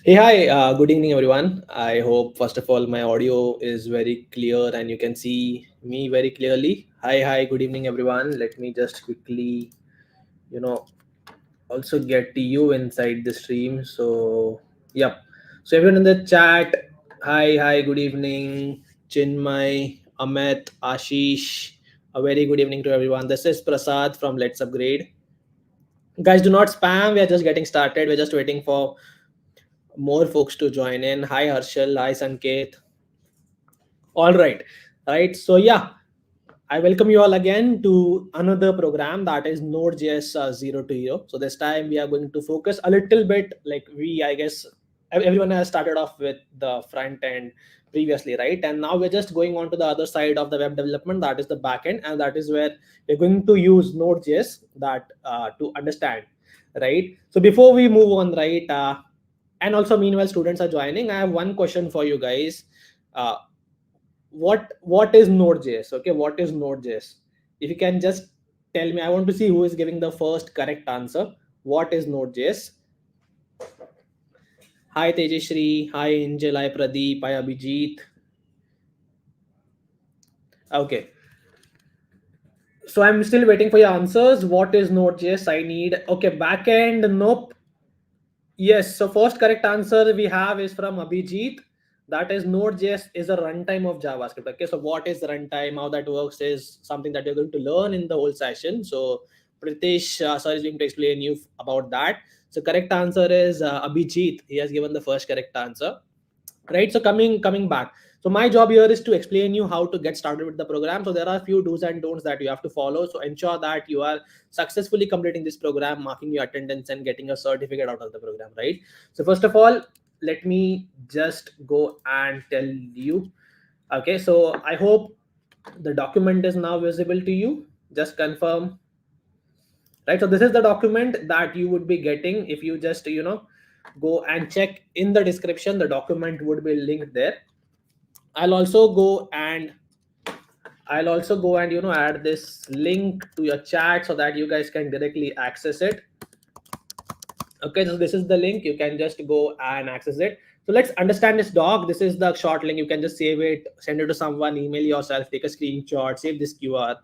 Hey, hi, good evening, everyone. I hope, first of all, my audio is very clear and you can see me very clearly. Hi, good evening, everyone. Let me just quickly, you know, also get you inside the stream. So, yep. So, everyone in the chat, hi, good evening, Chinmay, Amit, Ashish. A very good evening to everyone. This is Prasad from Let's Upgrade. Guys, do not spam. We are just getting started. We're just waiting for more folks to join in. Hi Harshal, hi Sanket. All right, right. So yeah, I welcome you all again to another program that is Node.js 0 to 0. So this time we are going to focus a little bit like I guess everyone has started off with the front end previously, right? And now we're just going on to the other side of the web development, that is the back end, and that is where we're going to use Node.js that to understand, right? So before we move on, right, and also meanwhile students are joining, I have one question for you guys. Uh, what is Node.js? Okay, what is Node.js? If you can just tell me, I want to see who is giving the first correct answer. What is Node.js? Hi Tejashri, hi Angel, hi Pradeep, hi Abhijit. Okay, so I'm still waiting for your answers. What is Node.js? I need, okay, backend. Nope. Yes, so first correct answer we have is from Abhijit. That is Node.js is a runtime of JavaScript. Okay, so what is the runtime? How that works is something that you're going to learn in the whole session. So Pritesh, sir is going to explain you about that. So correct answer is Abhijit. He has given the first correct answer, right? So coming back, so my job here is to explain you how to get started with the program. So there are a few do's and don'ts that you have to follow, so ensure that you are successfully completing this program, marking your attendance and getting a certificate out of the program, right? So first of all, let me just go and tell you. Okay, so I hope the document is now visible to you. Just confirm, right? So this is the document that you would be getting. If you just go and check in the description, the document would be linked there. I'll also go and add this link to your chat so that you guys can directly access it. Okay, so this is the link. You can just go and access it. So let's understand this doc. This is the short link. You can just save it, send it to someone, email yourself, take a screenshot, save this QR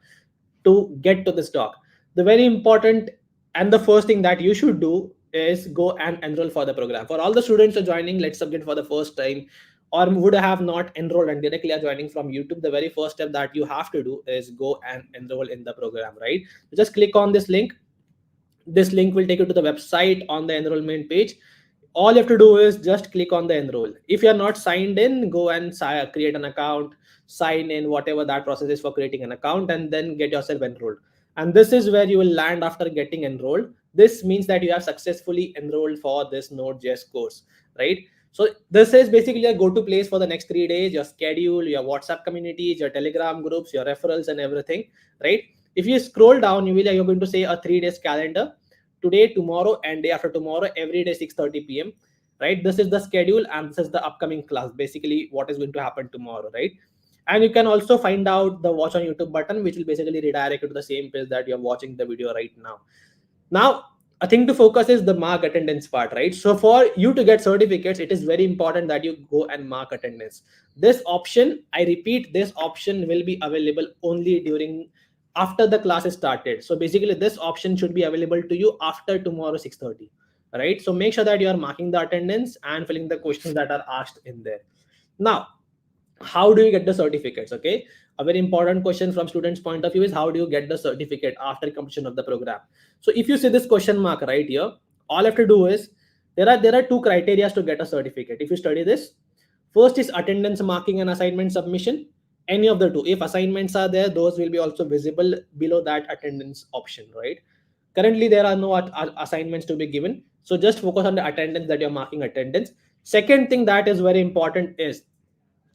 to get to this doc. The very important and the first thing that you should do is go and enroll for the program. For all the students who are joining Let's Submit for the first time, or would have not enrolled and directly are joining from YouTube, the very first step that you have to do is go and enroll in the program, right? So just click on this link. This link will take you to the website on the enrollment page. All you have to do is just click on the enroll. If you are not signed in, go and create an account, sign in, whatever that process is for creating an account, and then get yourself enrolled. And this is where you will land after getting enrolled. This means that you have successfully enrolled for this Node.js course, right? So this is basically a go-to place for the next 3 days, your schedule, your WhatsApp communities, your Telegram groups, your referrals and everything, right? If you scroll down, you're going to say a 3 days calendar. Today, tomorrow, and day after tomorrow, every day 6:30 p.m. Right? This is the schedule, and this is the upcoming class. Basically, what is going to happen tomorrow, right? And you can also find out the watch on YouTube button, which will basically redirect you to the same page that you're watching the video right now. Now, a thing to focus is the mark attendance part, right? So for you to get certificates, it is very important that you go and mark attendance. This option, I repeat, this option will be available only during after the class is started. So basically this option should be available to you after tomorrow 6:30, right? So make sure that you are marking the attendance and filling the questions that are asked in there. Now, how do you get the certificates? Okay, a very important question from students point of view is how do you get the certificate after completion of the program? So if you see this question mark right here, all you have to do is there are two criteria to get a certificate. If you study this, first is attendance marking and assignment submission. Any of the two, if assignments are there, those will be also visible below that attendance option, right? Currently there are no assignments to be given, so just focus on the attendance, that you're marking attendance. Second thing that is very important is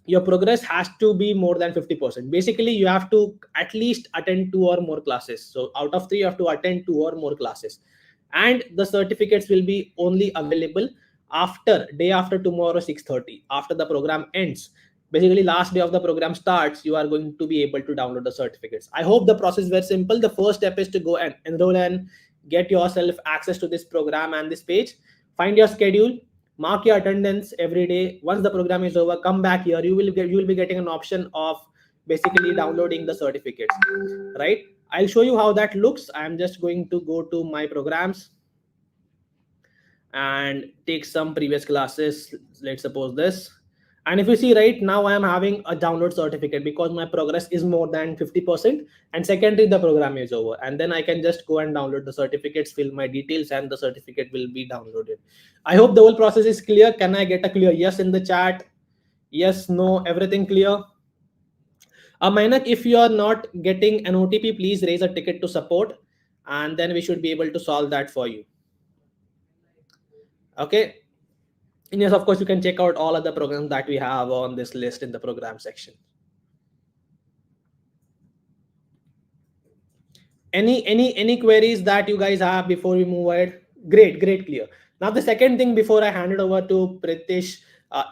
your progress has to be more than 50%. Basically you have to at least attend two or more classes. So out of three you have to attend two or more classes, and the certificates will be only available after day after tomorrow 6:30, after the program ends. Basically last day of the program starts, you are going to be able to download the certificates. I hope the process is very simple. The first step is to go and enroll and get yourself access to this program and this page. Find your schedule, mark your attendance every day. Once the program is over, come back here. You will be getting an option of basically downloading the certificates, right? I'll show you how that looks. I'm just going to go to my programs and take some previous classes. Let's suppose this. And if you see right now, I am having a download certificate because my progress is more than 50%. And secondly, the program is over. And then I can just go and download the certificates, fill my details, and the certificate will be downloaded. I hope the whole process is clear. Can I get a clear yes in the chat? Yes, no, everything clear? Mainak, if you are not getting an OTP, please raise a ticket to support, and then we should be able to solve that for you. Okay. And yes, of course, you can check out all other programs that we have on this list in the program section. Any queries that you guys have before we move ahead? Great, clear. Now the second thing before I hand it over to Pritish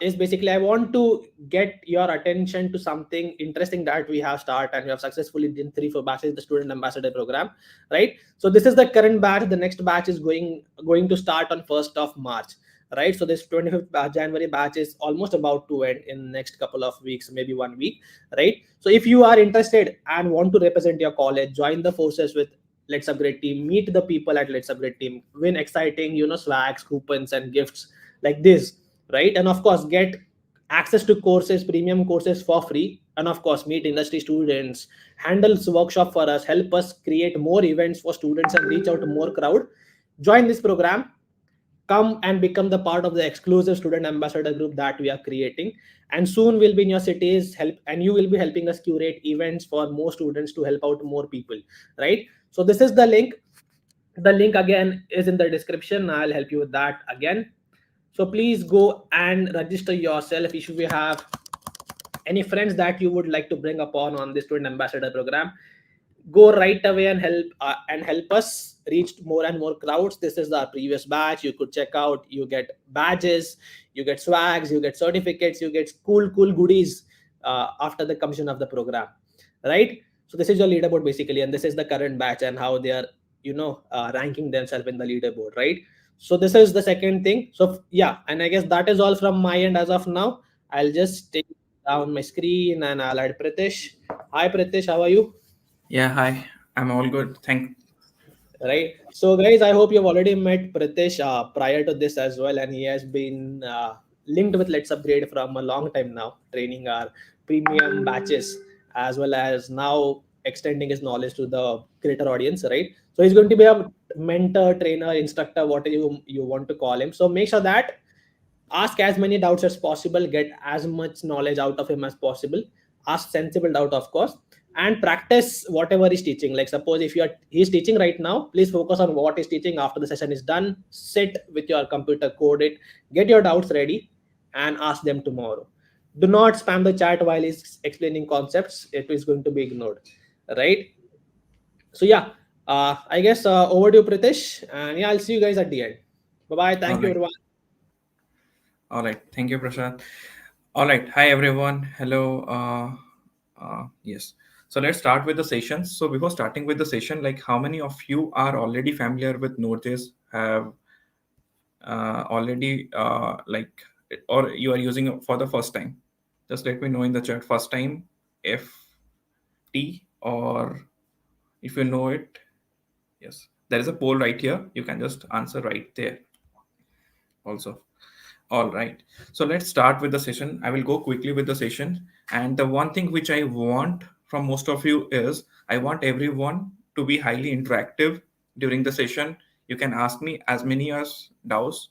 is basically I want to get your attention to something interesting that we have started and we have successfully done 3-4 batches, the student ambassador program, right? So this is the current batch. The next batch is going to start on 1st of March. Right, so this 25th January batch is almost about to end in next couple of weeks, maybe 1 week, right? So if you are interested and want to represent your college, join the forces with Let's Upgrade team, meet the people at Let's Upgrade team, win exciting, swags, coupons and gifts like this, right? And of course, get access to courses, premium courses for free, and of course, meet industry students, handles workshop for us, help us create more events for students and reach out to more crowd. Join this program, come and become the part of the exclusive student ambassador group that we are creating, and soon we'll be in your cities, help, and you will be helping us curate events for more students to help out more people, right? So this is the link. The link again is in the description. I'll help you with that again. So please go and register yourself. If you have any friends that you would like to bring upon on this student ambassador program, go right away and help us reach more and more crowds. This is our previous batch. You could check out. You get badges, you get swags, you get certificates, you get cool goodies after the completion of the program, right? So this is your leaderboard basically, and this is the current batch and how they are ranking themselves in the leaderboard, right? So this is the second thing. So yeah, and I guess that is all from my end as of now. I'll just take down my screen and I'll add Pritish. Hi Pritish, how are you? Yeah, hi. I'm all good. Right. So, guys, I hope you've already met Pritish prior to this as well, and he has been linked with Let's Upgrade from a long time now, training our premium batches as well as now extending his knowledge to the greater audience. Right. So he's going to be a mentor, trainer, instructor, whatever you want to call him. So make sure that ask as many doubts as possible, get as much knowledge out of him as possible, ask sensible doubt of course, and practice whatever he's teaching. Like suppose if he's teaching right now, please focus on what he's teaching. After the session is done, sit with your computer, code it, get your doubts ready and ask them tomorrow. Do not spam the chat while he's explaining concepts. It is going to be ignored, right? So yeah, I guess over to you Pritish, and yeah, I'll see you guys at the end. Bye bye. Thank you everyone. All right. Thank you, Prashant. All right. Hi, everyone. Hello. Yes. So let's start with the session. So before starting with the session, like how many of you are already familiar with Node.js, have already or you are using it for the first time? Just let me know in the chat. First time, FT, or if you know it. Yes. There is a poll right here. You can just answer right there also. All right. So let's start with the session. I will go quickly with the session. And the one thing which I want from most of you is I want everyone to be highly interactive during the session. You can ask me as many as doubts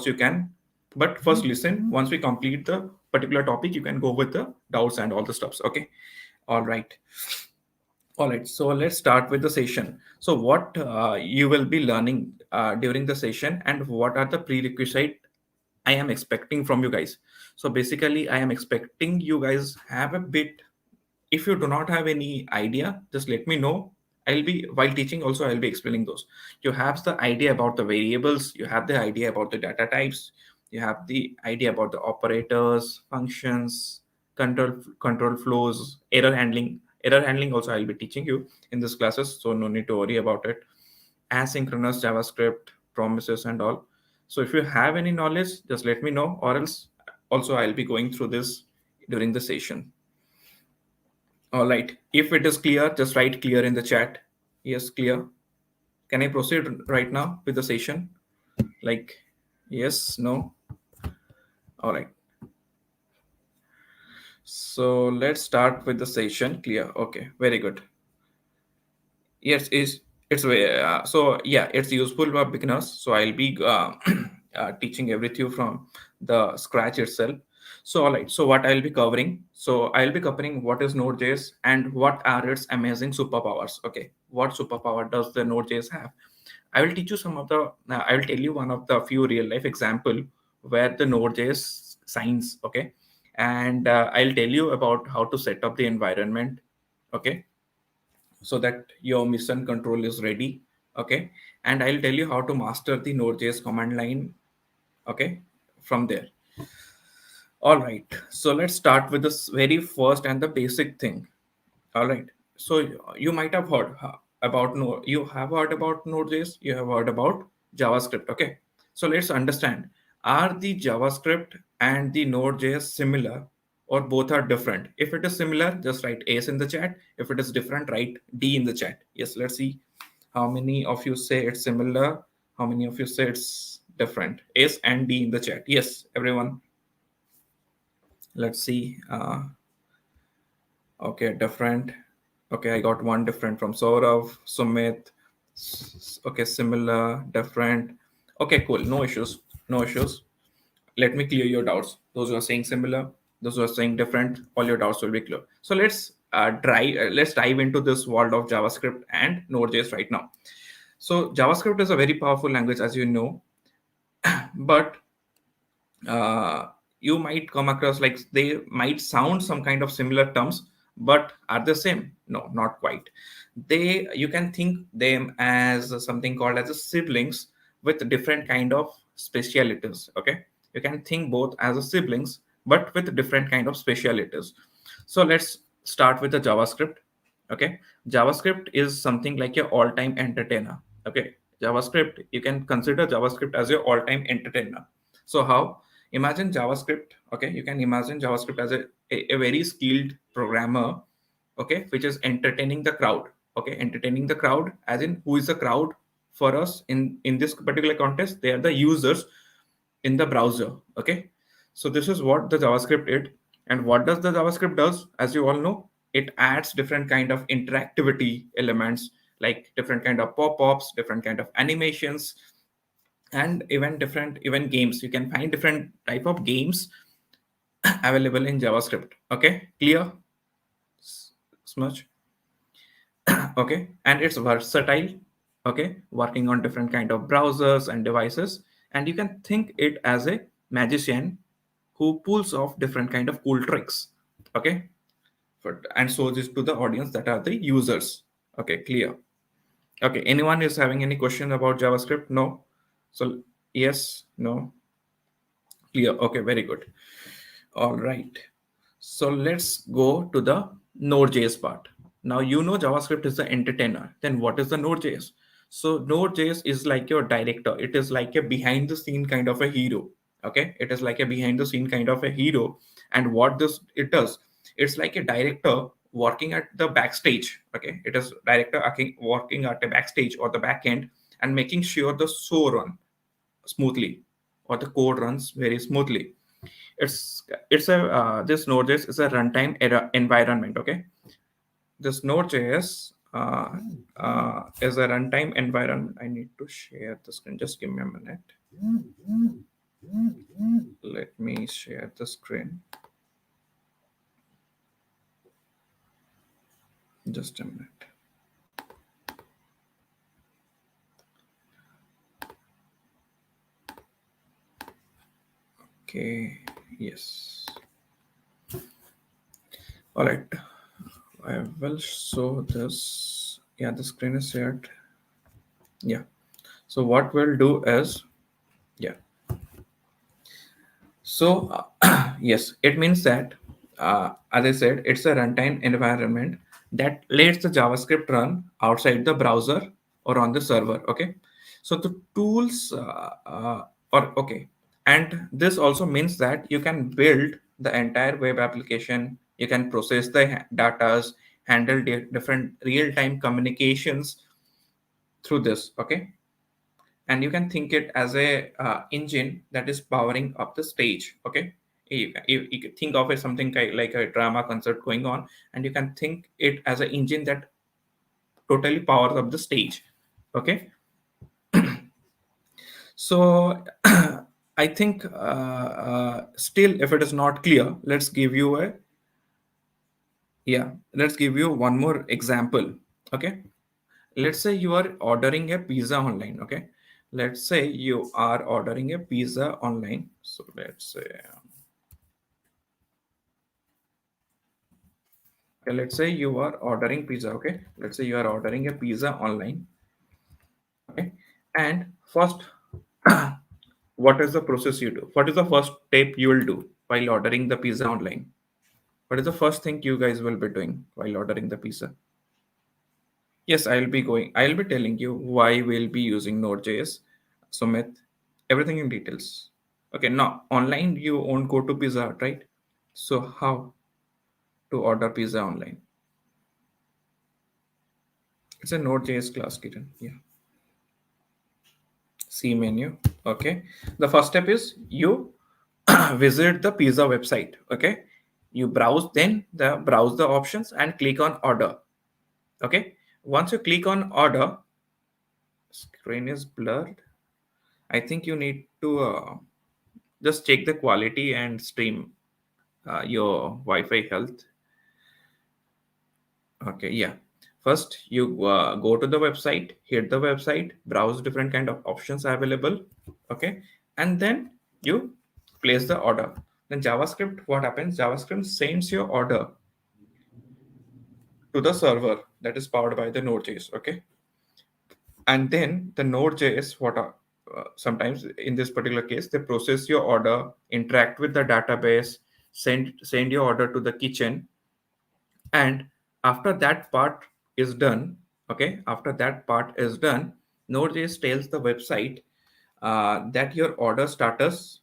you can. But first listen. Once we complete the particular topic, you can go with the doubts and all the stuffs. Okay. All right. All right, so let's start with the session. So what you will be learning during the session and what are the prerequisite I am expecting from you guys. So basically, I am expecting you guys have a bit. If you do not have any idea, just let me know. I'll be while teaching. Also, I'll be explaining those. You have the idea about the variables. You have the idea about the data types. You have the idea about the operators, functions, control flows, error handling. Error handling also I'll be teaching you in this classes. So no need to worry about it. Asynchronous JavaScript, promises and all. So if you have any knowledge, just let me know, or else also I'll be going through this during the session. All right. If it is clear, just write clear in the chat. Yes, clear. Can I proceed right now with the session? Like, yes, no. All right. So let's start with the session. Clear. Okay, very good. Yes, so yeah, it's useful for beginners. So I'll be teaching everything from the scratch itself. So all right, so what I'll be covering, so I'll be covering what is Node.js and what are its amazing superpowers. Okay, what superpower does the Node.js have? I will teach you some of the I will tell you one of the few real life example where the Node.js signs. Okay, and I'll tell you about how to set up the environment. Okay, so that your mission control is ready. Okay, and I'll tell you how to master the Node.js command line. Okay, from there. All right, so let's start with this very first and the basic thing. All right, so you might have heard about Node. You have heard about Node.js, you have heard about JavaScript. Okay, so let's understand, are the JavaScript and the Node.js similar, or both are different? If it is similar, just write S in the chat. If it is different, write D in the chat. Yes, let's see how many of you say it's similar, how many of you say it's different. S and D in the chat. Yes, everyone. Let's see. Okay, different. Okay, I got one different from Saurav, Sumit. Okay, similar, different. Okay, cool. No issues. No issues. Let me clear your doubts. Those who are saying similar, those who are saying different, all your doubts will be clear. So let's dive into this world of JavaScript and Node.js right now. So JavaScript is a very powerful language, as you know, but uh, you might come across like they might sound some kind of similar terms, but are the same? No, not quite. You can think them as something called as a siblings with different kind of specialities. Okay, you can think both as a siblings but with different kind of specialities. So let's start with the JavaScript. Okay, JavaScript is something like your all-time entertainer. Okay, JavaScript, you can consider JavaScript as your all-time entertainer. So how? Imagine JavaScript. Okay, you can imagine JavaScript as a very skilled programmer. Okay, which is entertaining the crowd. Okay, entertaining the crowd, as in who is the crowd for us in this particular context? They are the users in the browser. Okay, so this is what the JavaScript is. And what does the JavaScript does? As you all know, it adds different kind of interactivity elements, like different kind of pop-ups, different kind of animations, and even games. You can find different type of games available in JavaScript. Okay, clear? Smudge. Okay, and it's versatile. Okay, working on different kind of browsers and devices, and you can think it as a magician who pulls off different kind of cool tricks. Okay, and shows this to the audience that are the users. Okay, clear? Okay, anyone is having any question about JavaScript? No. So yes, no, clear. Okay, very good. All right, so let's go to the Node.js part. Now you know JavaScript is the entertainer. Then what is the Node.js? So Node.js is like your director. It is like a behind the scene kind of a hero. Okay, it is like a behind the scene kind of a hero. And what this it does, it's like a director working at the backstage. Okay, it is director working at the backstage or the back end and making sure the show run smoothly or the code runs very smoothly. It's a this Node.js is a runtime environment. Okay, this Node.js is a runtime environment. I need to share the screen. Just give me a minute. Let me share the screen. Just a minute. Okay. Yes. All right. I will show this. Yeah, the screen is shared. Yeah. So what we'll do is, yeah. So yes, it means that as I said, it's a runtime environment that lets the JavaScript run outside the browser or on the server. Okay. So the tools. or okay. And this also means that you can build the entire web application, you can process the data, handle different real-time communications through this, okay. And you can think it as a engine that is powering up the stage, okay. You can think of it something like a drama concert going on, and you can think it as an engine that totally powers up the stage, okay. So I think still, if it is not clear, let's give you a, yeah, let's give you one more example, okay. Let's say you are ordering a pizza online, okay. Let's say you are ordering a pizza online. So let's say, okay, let's say you are ordering pizza, okay. Let's say you are ordering a pizza online, okay. And first, what is the process you do? What is the first step you will do while ordering the pizza online? What is the first thing you guys will be doing while ordering the pizza? Yes, I'll be telling you why we'll be using Node.js, Sumit, everything in details. Okay, now online you won't go to Pizza Hut, right? So how to order pizza online? It's a Node.js class, Kiran. Yeah. See menu. Okay. The first step is you visit the pizza website. Okay. You browse, then browse the options and click on order. Okay. Once you click on order, screen is blurred. I think you need to just check the quality and stream your Wi-Fi health. Okay, yeah. First, you go to the website, hit the website, browse different kind of options available. Okay, and then you place the order. Then JavaScript, what happens? JavaScript sends your order to the server that is powered by the Node.js. Okay, and then the Node.js, what are sometimes in this particular case, they process your order, interact with the database, send your order to the kitchen, and after that part is done, okay, after that part is done, Node.js tells the website that your order status,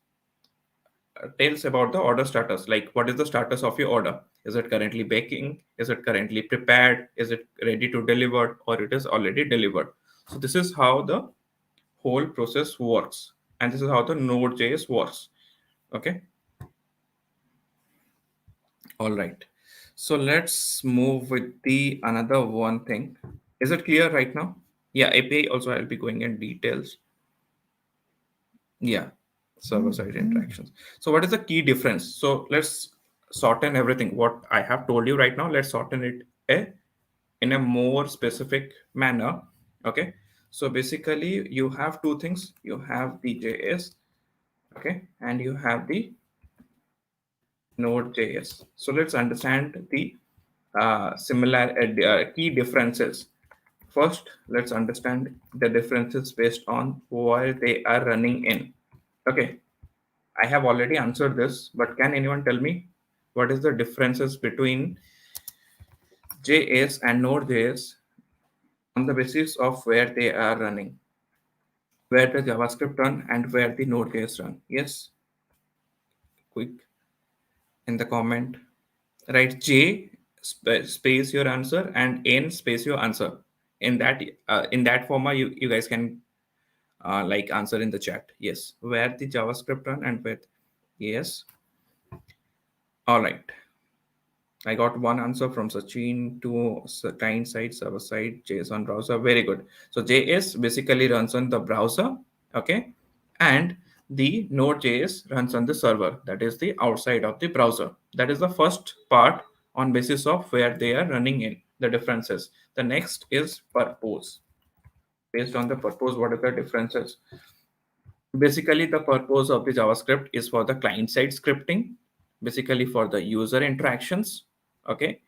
tells about the order status, like what is the status of your order. Is it currently baking? Is it currently prepared? Is it ready to deliver, or it is already delivered? So this is how the whole process works, and this is how the Node.js works, okay. All right. So let's move with the another one thing. Is it clear right now? Yeah, API also I'll be going in details. Yeah, server-side interactions. So what is the key difference? So let's shorten everything. What I have told you right now, let's shorten it in a more specific manner. Okay. So basically you have two things. You have the JS, okay, and you have the Node.js. So let's understand the key differences. First, let's understand the differences based on where they are running in. Okay, I have already answered this, but can anyone tell me what is the differences between JS and Node.js on the basis of where they are running, where the JavaScript run and where the Node.js run? Yes, quick in the comment. Write J space your answer and N space your answer. In that format, you guys can like answer in the chat. Yes, where the JavaScript run and where. Yes. All right. I got one answer from Sachin to client side, server side, JSON browser. Very good. So JS basically runs on the browser, okay, and the Node.js runs on the server. That is the outside of the browser. That is the first part on basis of where they are running in. The differences. The next is purpose. Based on the purpose, what are the differences? Basically, the purpose of the JavaScript is for the client side scripting, basically for the user interactions, okay.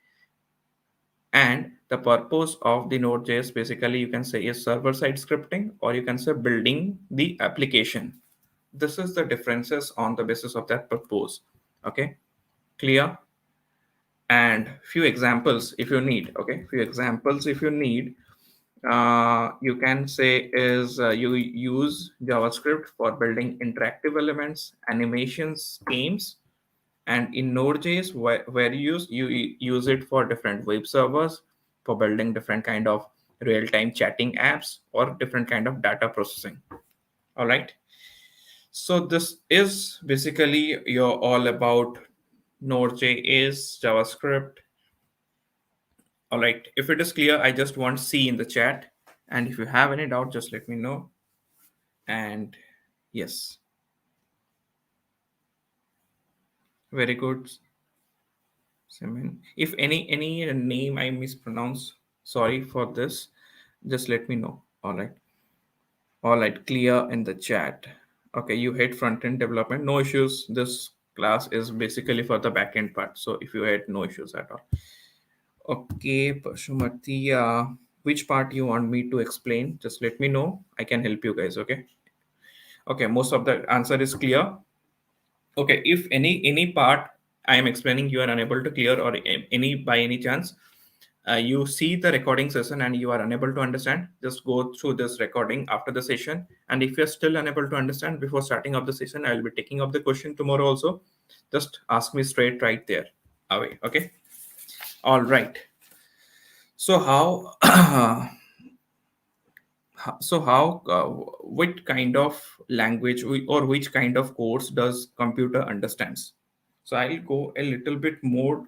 And the purpose of the Node.js, basically you can say, is server side scripting, or you can say building the application. This is the differences on the basis of that purpose, okay. Clear? And few examples if you need, okay, few examples if you need. you can say is you use JavaScript for building interactive elements, animations, games, and in Node.js, where you use it for different web servers for building different kind of real-time chatting apps or different kind of data processing. All right. So this is basically your all about Node.js, JavaScript. All right. If it is clear, I just want C in the chat. And if you have any doubt, just let me know. And yes, very good. Simon. If any name I mispronounce, sorry for this. Just let me know. All right, clear in the chat. Okay, you hate front end development, no issues. This class is basically for the back end part. So if you had no issues at all. Okay, Pashumati, which part you want me to explain? Just let me know. I can help you guys. Okay. Okay, most of the answer is clear. Okay, if any part I am explaining you are unable to clear or any by any chance you see the recording session and you are unable to understand, just go through this recording after the session. And if you're still unable to understand before starting of the session, I will be taking up the question tomorrow also. Just ask me straight right there away. Okay. All right. So how which kind of language or which kind of course does computer understands? So I'll go a little bit more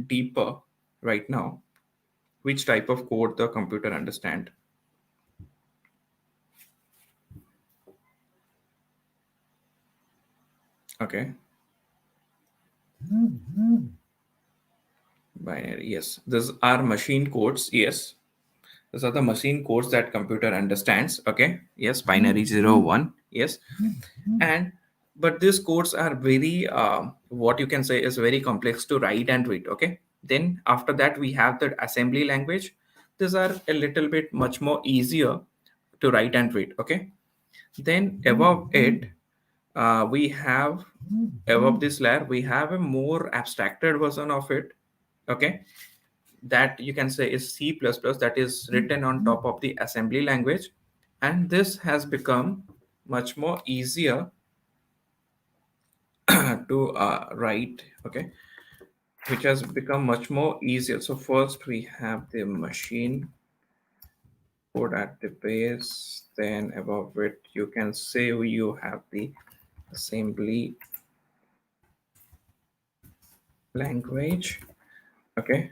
deeper right now. Which type of code the computer understand? Okay. Binary, yes. These are machine codes. Yes. These are the machine codes that computer understands. Okay. Yes. Binary 0, 1. Yes. And but these codes are very what you can say is very complex to write and read. Okay. Then after that we have the assembly language. These are a little bit much more easier to write and read. Okay. Then above it, we have above this layer we have a more abstracted version of it. Okay, that you can say is C++, that is written on top of the assembly language, and this has become much more easier to write. Okay, which has become much more easier. So first we have the machine code at the base, then above it you can say you have the assembly language. Okay,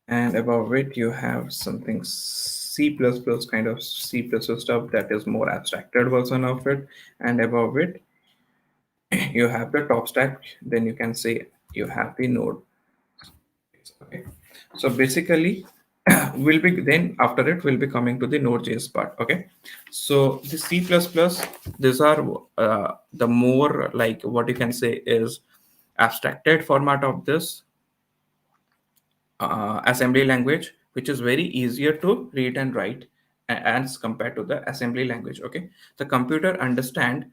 and above it you have something C++ kind of C++ stuff that is more abstracted version of it, and above it you have the top stack. Then you can say you have the node. Okay, so basically will be then after it will be coming to the Node.js part. Okay, so the C++, these are the more like what you can say is abstracted format of this assembly language, which is very easier to read and write as compared to the assembly language. Okay, the computer understand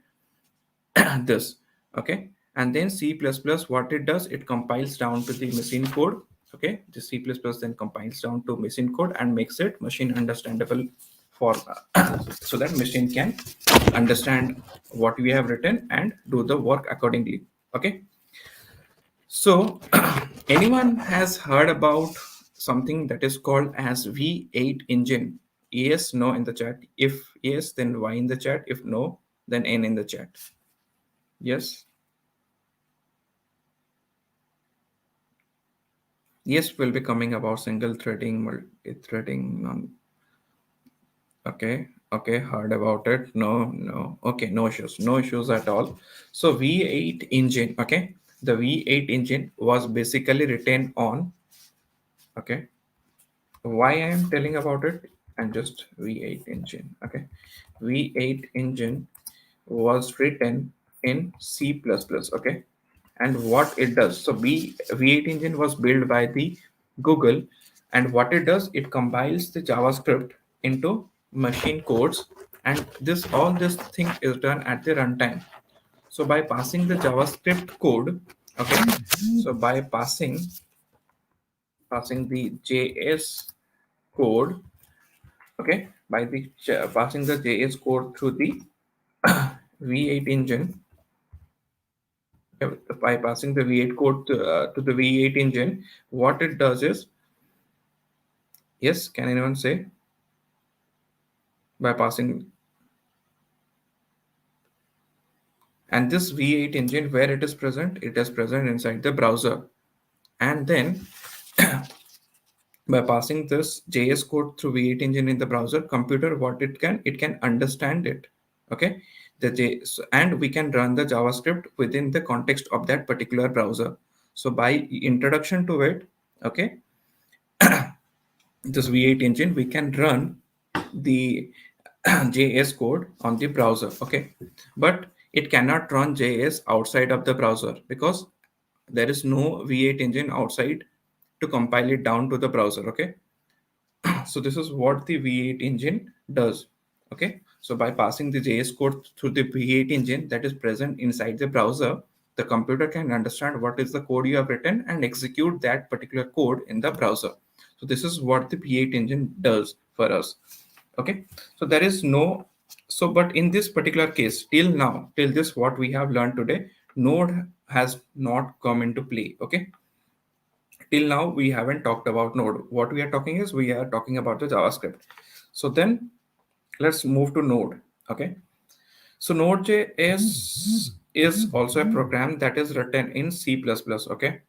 this. Okay, and then C++, what it does, it compiles down to the machine code. Okay, the C++ then compiles down to machine code and makes it machine understandable for so that machine can understand what we have written and do the work accordingly. Okay, so anyone has heard about something that is called as V8 engine? Yes, no in the chat. If yes, then Y in the chat. If no, then N in the chat. Yes. Yes, will be coming about single threading, multi-threading. Okay, okay, heard about it. No. Okay, no issues at all. So V8 engine. Okay, the V8 engine was basically written on. Okay, why I am telling about it, and just V8 engine. Okay, V8 engine was written in C++. Okay, and what it does, so V8 engine was built by the Google, and what it does, it compiles the JavaScript into machine codes, and all this thing is done at the runtime. So by passing the JavaScript code, okay, so by passing the JS code, okay, by the passing the JS code through the V8 engine. By passing the V8 code to the V8 engine, what it does is, yes, can anyone say? By passing, and this V8 engine, where it is present? It is present inside the browser. And then by passing this JS code through V8 engine in the browser, computer, what it can understand it. Okay, and we can run the JavaScript within the context of that particular browser. So by introduction to it, okay, this V8 engine, we can run the JS code on the browser. Okay, but it cannot run JS outside of the browser because there is no V8 engine outside to compile it down to the browser. Okay, so this is what the V8 engine does. Okay, so by passing the JS code through the V8 engine that is present inside the browser, the computer can understand what is the code you have written and execute that particular code in the browser. So this is what the V8 engine does for us. Okay, so there is no, so but in this particular case, till now, till this what we have learned today, Node has not come into play. Okay, till now we haven't talked about Node. What we are talking is, we are talking about the JavaScript. So then let's move to Node. Okay, so Node.js is also a program that is written in C++. Okay,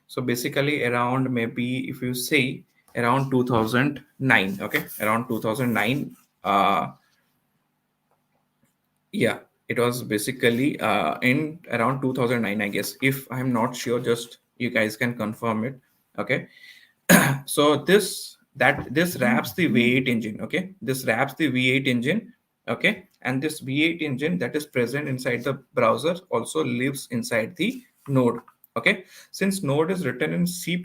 so basically around, maybe if you say around 2009. Okay, around 2009. Yeah, it was basically in around 2009, I guess. If I'm not sure, just you guys can confirm it. Okay, so this wraps the V8 engine. Okay, this wraps the V8 engine. Okay, and this V8 engine that is present inside the browser also lives inside the Node. Okay, since Node is written in C++,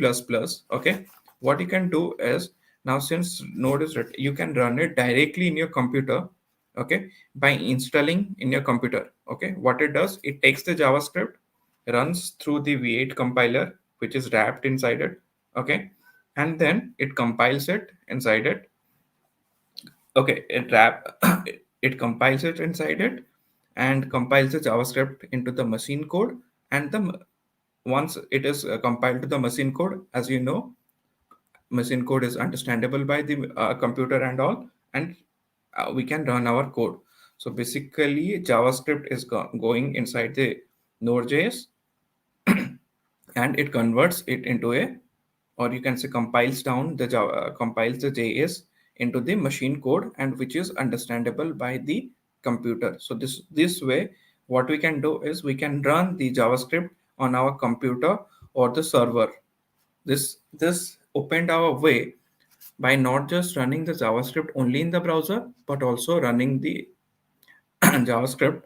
okay, what you can do is, now since Node is written, you can run it directly in your computer. Okay, by installing in your computer. Okay, what it does, it takes the JavaScript, runs through the V8 compiler, which is wrapped inside it. Okay, and then it compiles it inside it. Okay, it compiles it inside it and compiles the JavaScript into the machine code. And once it is compiled to the machine code, as you know, machine code is understandable by the computer and all, and we can run our code. So basically JavaScript is going inside the Node.js, and it converts it into a, or you can say compiles down the Java, compiles the JS into the machine code, and which is understandable by the computer. So this way, what we can do is, we can run the JavaScript on our computer or the server. This opened our way by not just running the JavaScript only in the browser, but also running the JavaScript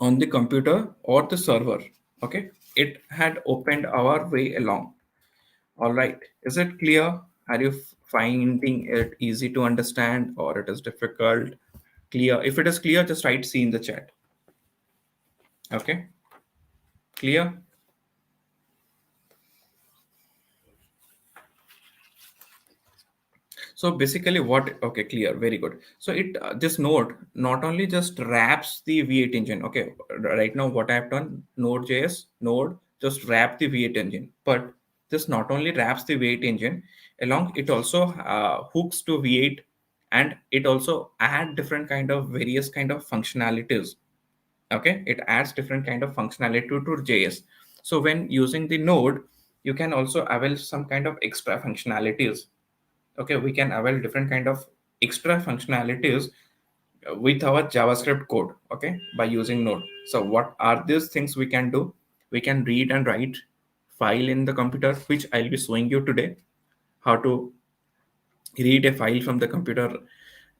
on the computer or the server. Okay, it had opened our way along. All right, is it clear? Are you finding it easy to understand, or it is difficult? Clear? If it is clear, just write C in the chat. Okay, clear? So basically okay, clear, very good. So this Node not only just wraps the V8 engine. Okay, right now what I have done, Node.js, Node just wrap the V8 engine. But this not only wraps the V8 engine, along it also hooks to V8, and it also add different kind of various kind of functionalities. Okay, it adds different kind of functionality to JS. So when using the Node, you can also avail some kind of extra functionalities. Okay, we can avail different kind of extra functionalities with our JavaScript code. Okay, by using Node. So what are these things we can do? We can read and write file in the computer, which I'll be showing you today, how to read a file from the computer,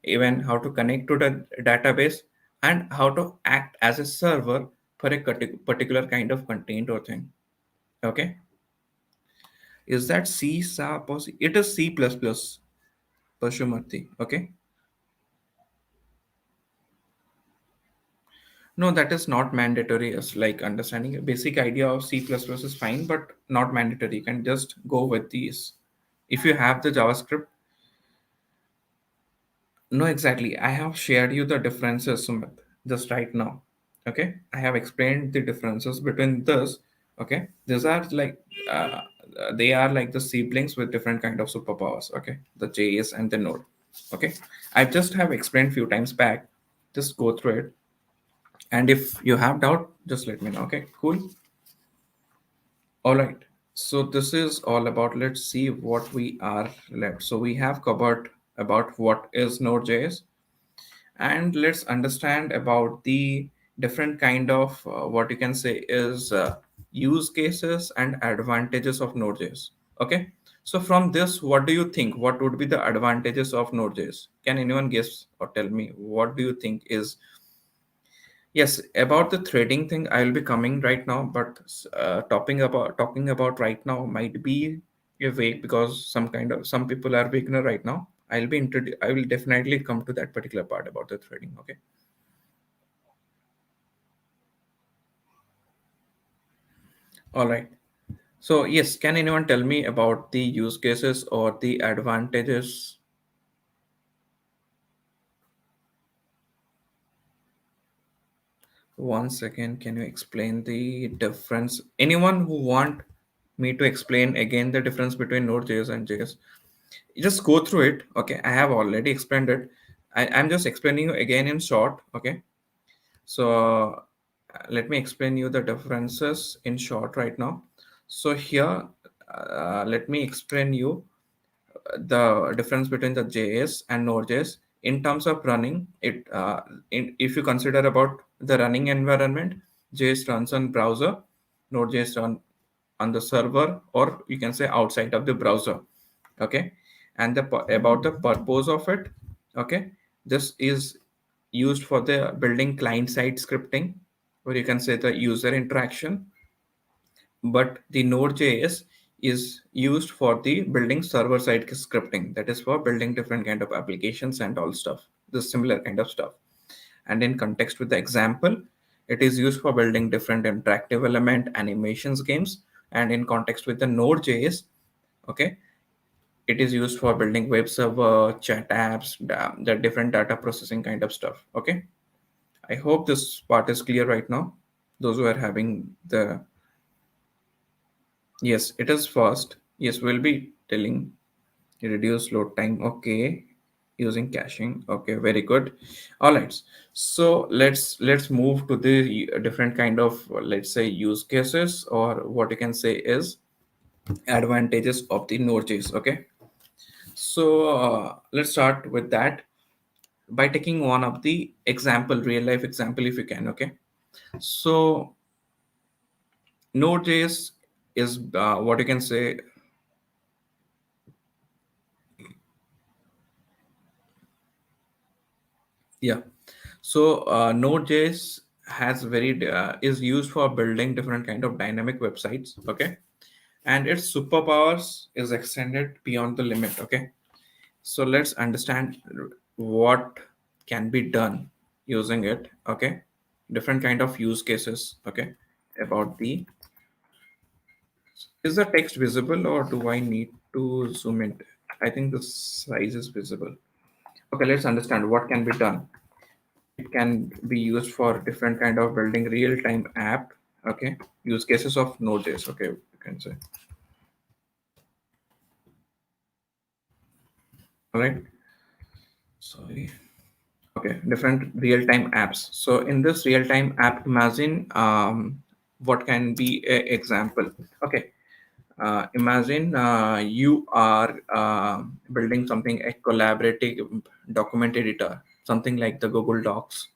even how to connect to the database, and how to act as a server for a particular kind of content or thing. Okay, is that C sharp or C? It is C++, Pashumati. Okay. No, that is not mandatory. As like understanding a basic idea of C++ is fine, but not mandatory. You can just go with these. If you have the JavaScript, No, exactly. I have shared you the differences, Sumit, just right now. Okay, I have explained the differences between this. Okay, these are like uh, they are like the siblings with different kind of superpowers. Okay, the JS and the Node. Okay, I just have explained few times back. Just go through it, and if you have doubt, just let me know. Okay, cool. All right. So this is all about. Let's see what we are left. So we have covered about what is Node.js, and let's understand about the different kind of what you can say is use cases and advantages of Node.js. Okay, so from this, what do you think, what would be the advantages of Node.js? Can anyone guess or tell me what do you think is? Yes, about the threading thing, I'll be coming right now, but talking about right now might be a way because some people are beginner right now. I will definitely come to that particular part about the threading. Okay. All right. So yes, can anyone tell me about the use cases or the advantages? One second, can you explain the difference? Anyone who want me to explain again the difference between Node.js and JS? Just go through it. Okay, I have already explained it. I'm just explaining you again in short. Okay, so let me explain you the differences in short right now. So here, let me explain you the difference between the JS and Node.js in terms of running it. If you consider about the running environment, JS runs on browser, Node.js run on the server, or you can say outside of the browser. Okay, and about the purpose of it. Okay, this is used for the building client side scripting, or you can say the user interaction, but the Node.js is used for the building server side scripting, that is for building different kind of applications and all stuff, the similar kind of stuff. And in context with the example, it is used for building different interactive element animations games. And in context with the Node.js, okay, it is used for building web server chat apps, the different data processing kind of stuff. Okay, I hope this part is clear right now, those who are having the. Yes, it is fast. Yes, we'll be telling reduce load time. Okay, using caching. Okay, very good. All right. So let's move to the different kind of let's say use cases, or what you can say is advantages of the Node.js. Okay. So let's start with that by taking one of the example, real life example, if you can. Okay. So Node.js is what you can say. Yeah. So Node.js has very is used for building different kind of dynamic websites. Okay, and its superpowers is extended beyond the limit. Okay, so let's understand what can be done using it. Okay, different kind of use cases. Okay, about the, is the text visible or do I need to zoom in? I think the size is visible. Okay, let's understand what can be done. It can be used for different kind of building real-time app. Okay, use cases of Node.js. Okay, you can say. All right, sorry. Okay, different real-time apps. So in this real-time app, imagine what can be a example. Okay, imagine you are building something, a collaborative document editor, something like the Google Docs.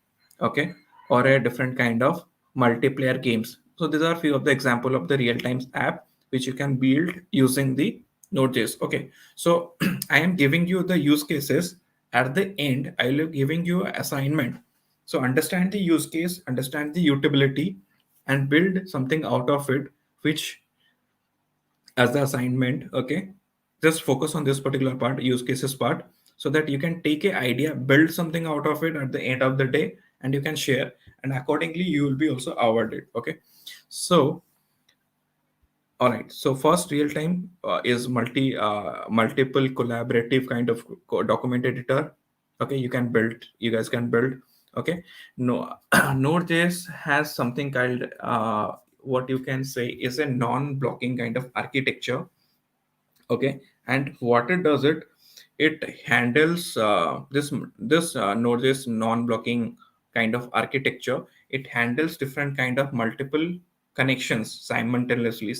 Okay, or a different kind of multiplayer games. So these are few of the example of the real-time app which you can build using the Node.js. Okay, so I am giving you the use cases. At the end, I will be giving you an assignment. So understand the use case, understand the utility, and build something out of it, which as the assignment. Okay, just focus on this particular part, use cases part, so that you can take a idea, build something out of it at the end of the day, and you can share, and accordingly you will be also awarded. Okay, so all right, so first real time is multiple collaborative kind of document editor. Okay, you guys can build. Okay, no, Node.js has something called what you can say is a non-blocking kind of architecture. Okay, and what it does, it handles this Node.js non-blocking kind of architecture. It handles different kind of multiple connections simultaneously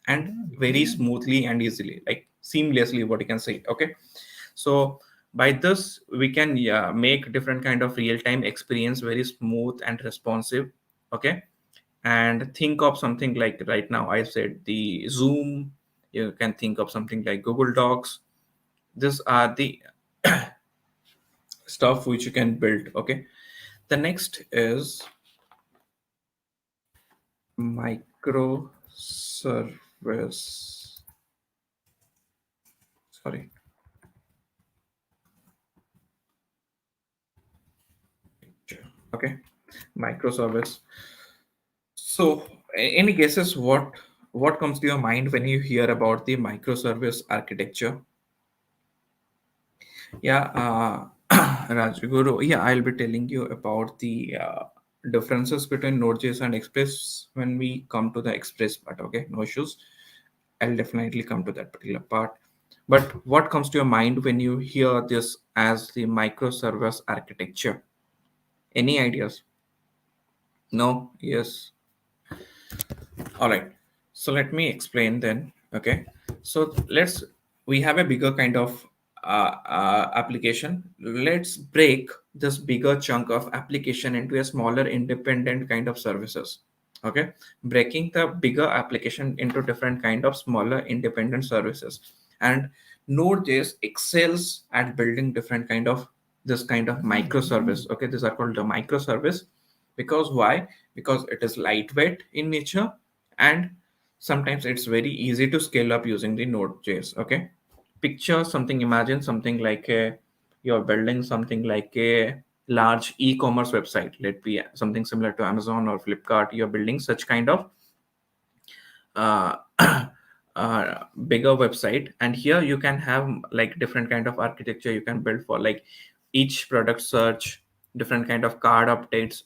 and very smoothly and easily, like seamlessly, what you can say. Okay, so by this we can, yeah, make different kind of real-time experience very smooth and responsive. Okay, and think of something like right now I said the Zoom. You can think of something like Google Docs. These are the stuff which you can build. Okay, the next is microservice. Sorry. Okay, microservice. So any guesses what comes to your mind when you hear about the microservice architecture? Yeah, Rajguru. Yeah, I'll be telling you about the differences between Node.js and Express when we come to the Express part. Okay, no issues. I'll definitely come to that particular part. But what comes to your mind when you hear this as the microservice architecture? Any ideas? No? Yes? All right. So let me explain then. Okay. So we have a bigger kind of application. Let's break this bigger chunk of application into a smaller independent kind of services. Okay. Breaking the bigger application into different kind of smaller independent services. And Node.js excels at building different kind of this kind of microservice. Okay. These are called the microservice. Because why? Because it is lightweight in nature, and sometimes it's very easy to scale up using the Node.js. Okay, picture something, imagine something like you're building something like a large e-commerce website. Let be something similar to Amazon or Flipkart. You're building such kind of uh, bigger website, and here you can have like different kind of architecture you can build for like each product search, different kind of card updates,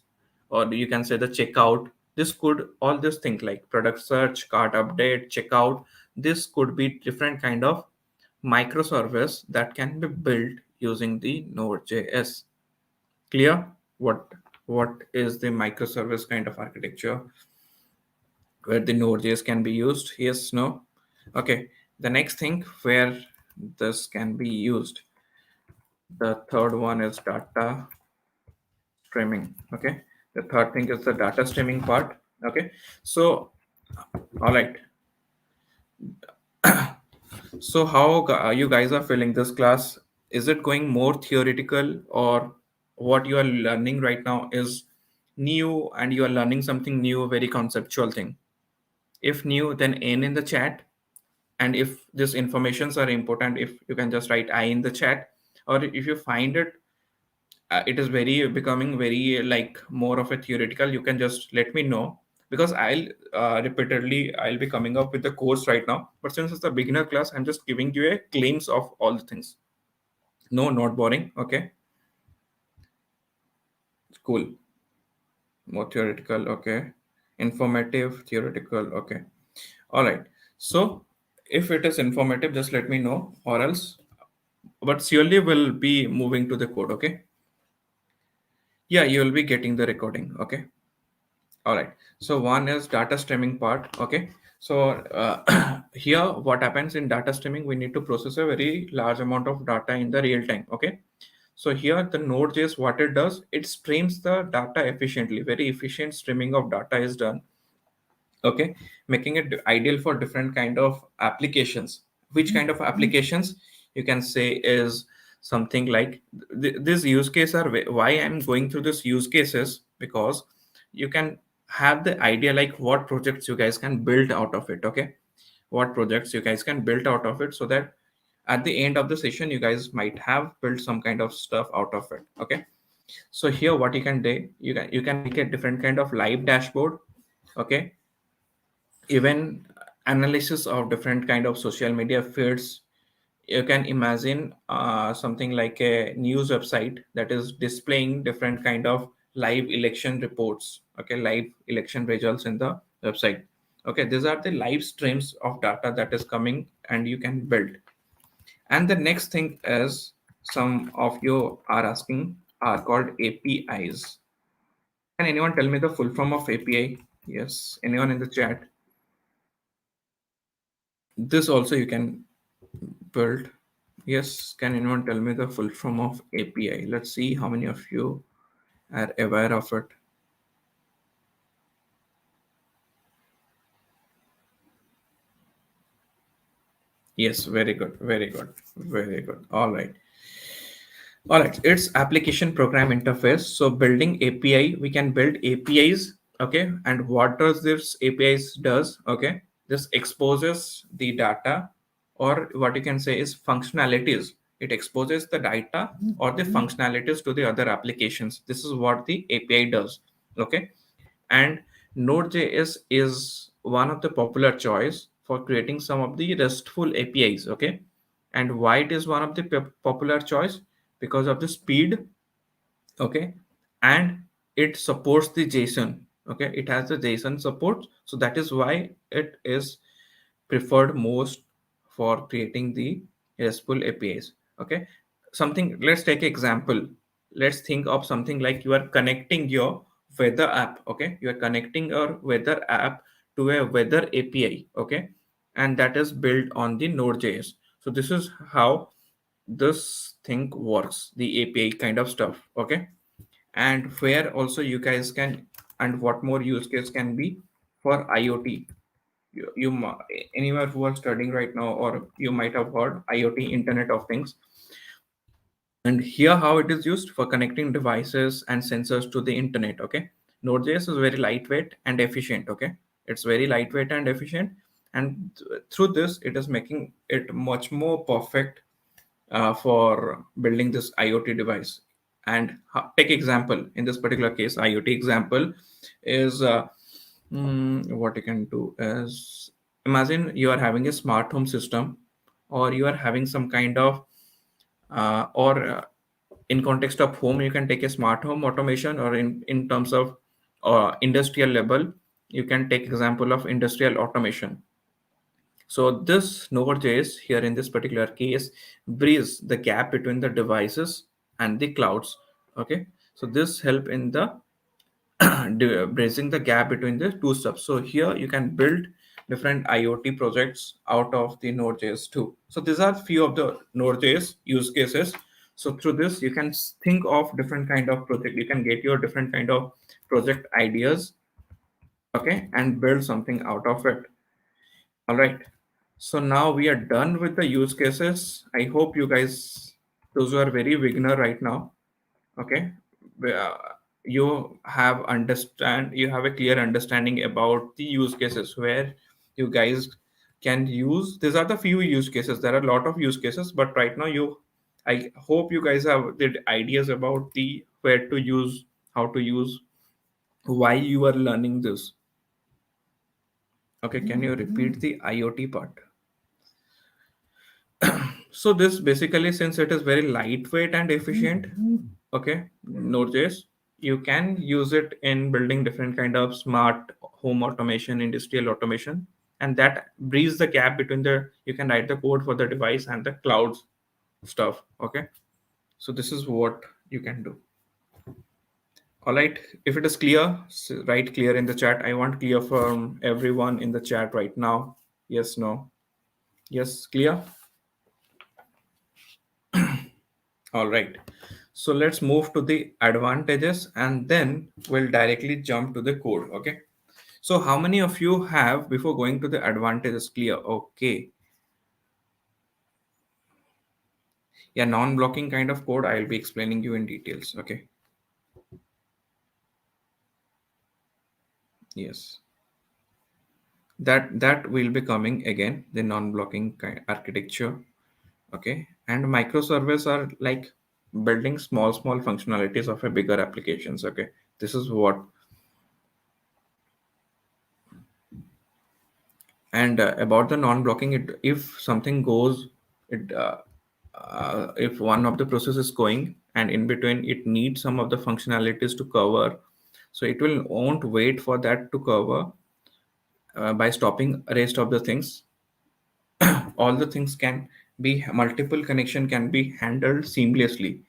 or you can say the checkout. This could all this thing like product search, cart update, checkout. This could be different kind of microservice that can be built using the Node.js. Clear what is the microservice kind of architecture where the Node.js can be used? Yes, no? Okay. The next thing where this can be used, the third one is data streaming. Okay. The third thing is the data streaming part. Okay. So, all right. So how you guys are feeling this class? Is it going more theoretical, or what you are learning right now is new and you are learning something new, very conceptual thing? If new, then N in the chat. And if these informations are important, if you can just write I in the chat. Or if you find it it is very becoming very like more of a theoretical, you can just let me know, because I'll repeatedly I'll be coming up with the course right now, but since it's a beginner class, I'm just giving you a glimpse of all the things. No, not boring. Okay, cool. More theoretical. Okay, informative, theoretical. Okay, all right. So if it is informative, just let me know, or else, but surely will be moving to the code. Okay, yeah, you will be getting the recording. Okay, all right. So one is data streaming part. Okay, so here what happens in data streaming, we need to process a very large amount of data in the real time. Okay, so here the Node.js, what it does, it streams the data efficiently. Very efficient streaming of data is done. Okay, making it ideal for different kind of applications. Which kind of applications? You can say is something like this use case are why I'm going through this use cases, because you can have the idea like what projects you guys can build out of it. Okay, what projects you guys can build out of it, so that at the end of the session you guys might have built some kind of stuff out of it. Okay, so here what you can do, you can make a different kind of live dashboard. Okay, even analysis of different kind of social media feeds, You can imagine something like a news website that is displaying different kind of live election reports, okay, live election results in the website. Okay, these are the live streams of data that is coming and you can build. And the next thing is, some of you are asking, are called APIs. Can anyone tell me the full form of API? Yes, anyone in the chat? This also you can build. Yes, can anyone tell me the full form of API? Let's see how many of you are aware of it. Yes, very good, very good, very good. All right. All right, it's application program interface. So building API, we can build APIs. Okay, and what does this APIs does? Okay, this exposes the data, or what you can say is functionalities. It exposes the data or the functionalities to the other applications. This is what the API does. Okay, and Node.js is one of the popular choice for creating some of the RESTful APIs. Okay, and why it is one of the popular choice? Because of the speed. Okay, and it supports the JSON. Okay, it has the JSON support, so that is why it is preferred most for creating the RESTful APIs. Okay, something, let's take example. Let's think of something like you are connecting your weather app. Okay, you are connecting your weather app to a weather API. Okay, and that is built on the Node.js. So this is how this thing works, the API kind of stuff. Okay, and where also you guys can, and what more use case can be for IoT. Anywhere who are studying right now, or you might have heard IoT, Internet of Things. And here how it is used for connecting devices and sensors to the internet. Okay, Node.js is very lightweight and efficient. Okay, it's very lightweight and efficient, and through this it is making it much more perfect for building this IoT device. And take example, in this particular case, IoT example is what you can do is, imagine you are having a smart home system, or you are having some kind of or in context of home, you can take a smart home automation, or in terms of industrial level, you can take example of industrial automation. So this Node.js here in this particular case bridges the gap between the devices and the clouds. Okay, so this help in the bridging the gap between the two stuff. So here you can build different IoT projects out of the Node.js too. So these are few of the Node.js use cases. So through this, you can think of different kind of project. You can get your different kind of project ideas, okay, and build something out of it. All right. So now we are done with the use cases. I hope you guys, those who are very beginner right now, okay, uh, you have a clear understanding about the use cases where you guys can use. These are the few use cases. There are a lot of use cases, but right now I hope you guys have the ideas about the where to use, how to use, why you are learning this. Okay, can you repeat the IoT part? So this basically, since it is very lightweight and efficient, okay, Node.js, you can use it in building different kind of smart home automation, industrial automation, and that bridges the gap between the, you can write the code for the device and the cloud stuff. Okay, so this is what you can do. All right, if it is clear, write clear in the chat. I want clear from everyone in the chat right now. Yes, no. Yes, clear. All right. So let's move to the advantages, and then we'll directly jump to the code. Okay. So how many of you have, before going to the advantages, clear? Okay. Yeah, non-blocking kind of code, I'll be explaining you in details. Okay. Yes. That will be coming again, the non-blocking architecture. Okay. And microservices are like building small functionalities of a bigger applications. Okay. This is what. And about the non-blocking, it, if something goes it if one of the process is going and in between it needs some of the functionalities to cover, so it will won't wait for that to cover by stopping rest of the things. All the things can be multiple connection can be handled seamlessly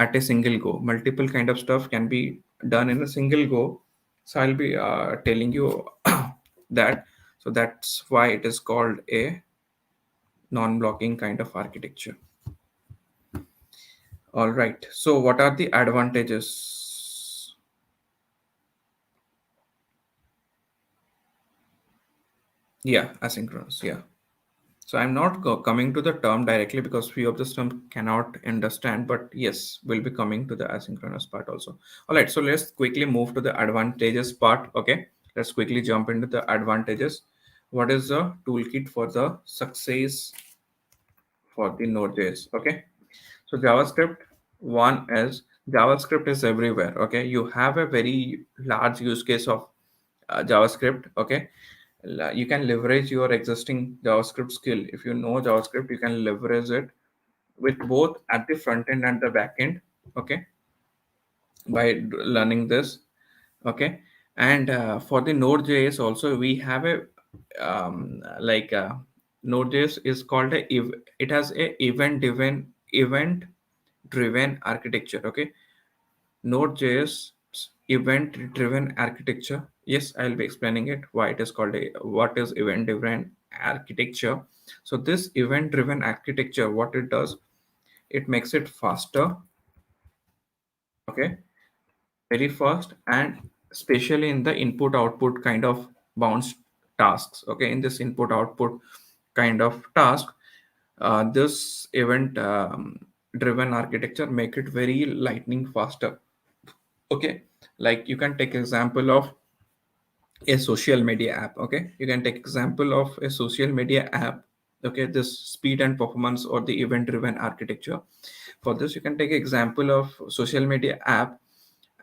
at a single go. Multiple kind of stuff can be done in a single go. So I'll be telling you that. So that's why it is called a non-blocking kind of architecture. All right. So what are the advantages? Yeah, asynchronous. Yeah. So I'm not coming to the term directly because few of the terms cannot understand, but yes, we'll be coming to the asynchronous part also. All right, so let's quickly move to the advantages part. Okay, let's quickly jump into the advantages. What is the toolkit for the success for the Node.js? Okay, so JavaScript, one is JavaScript is everywhere. Okay, you have a very large use case of JavaScript. Okay, you can leverage your existing JavaScript skill. If you know JavaScript, you can leverage it with both at the front end and the back end. Okay, by learning this. Okay, and for the Node.js also we have a Node.js is called it has a event driven architecture. Okay, Node.js event-driven architecture. Yes, I'll be explaining it why it is called a what is event-driven architecture. So this event-driven architecture, what it does, it makes it faster. Okay, very fast, and especially in the input-output kind of bounce tasks. Okay, in this input-output kind of task, this event driven architecture make it very lightning faster. Okay, like you can take example of a social media app. Okay, you can take example of a social media app. Okay, this speed and performance or the event driven architecture. For this you can take example of social media app,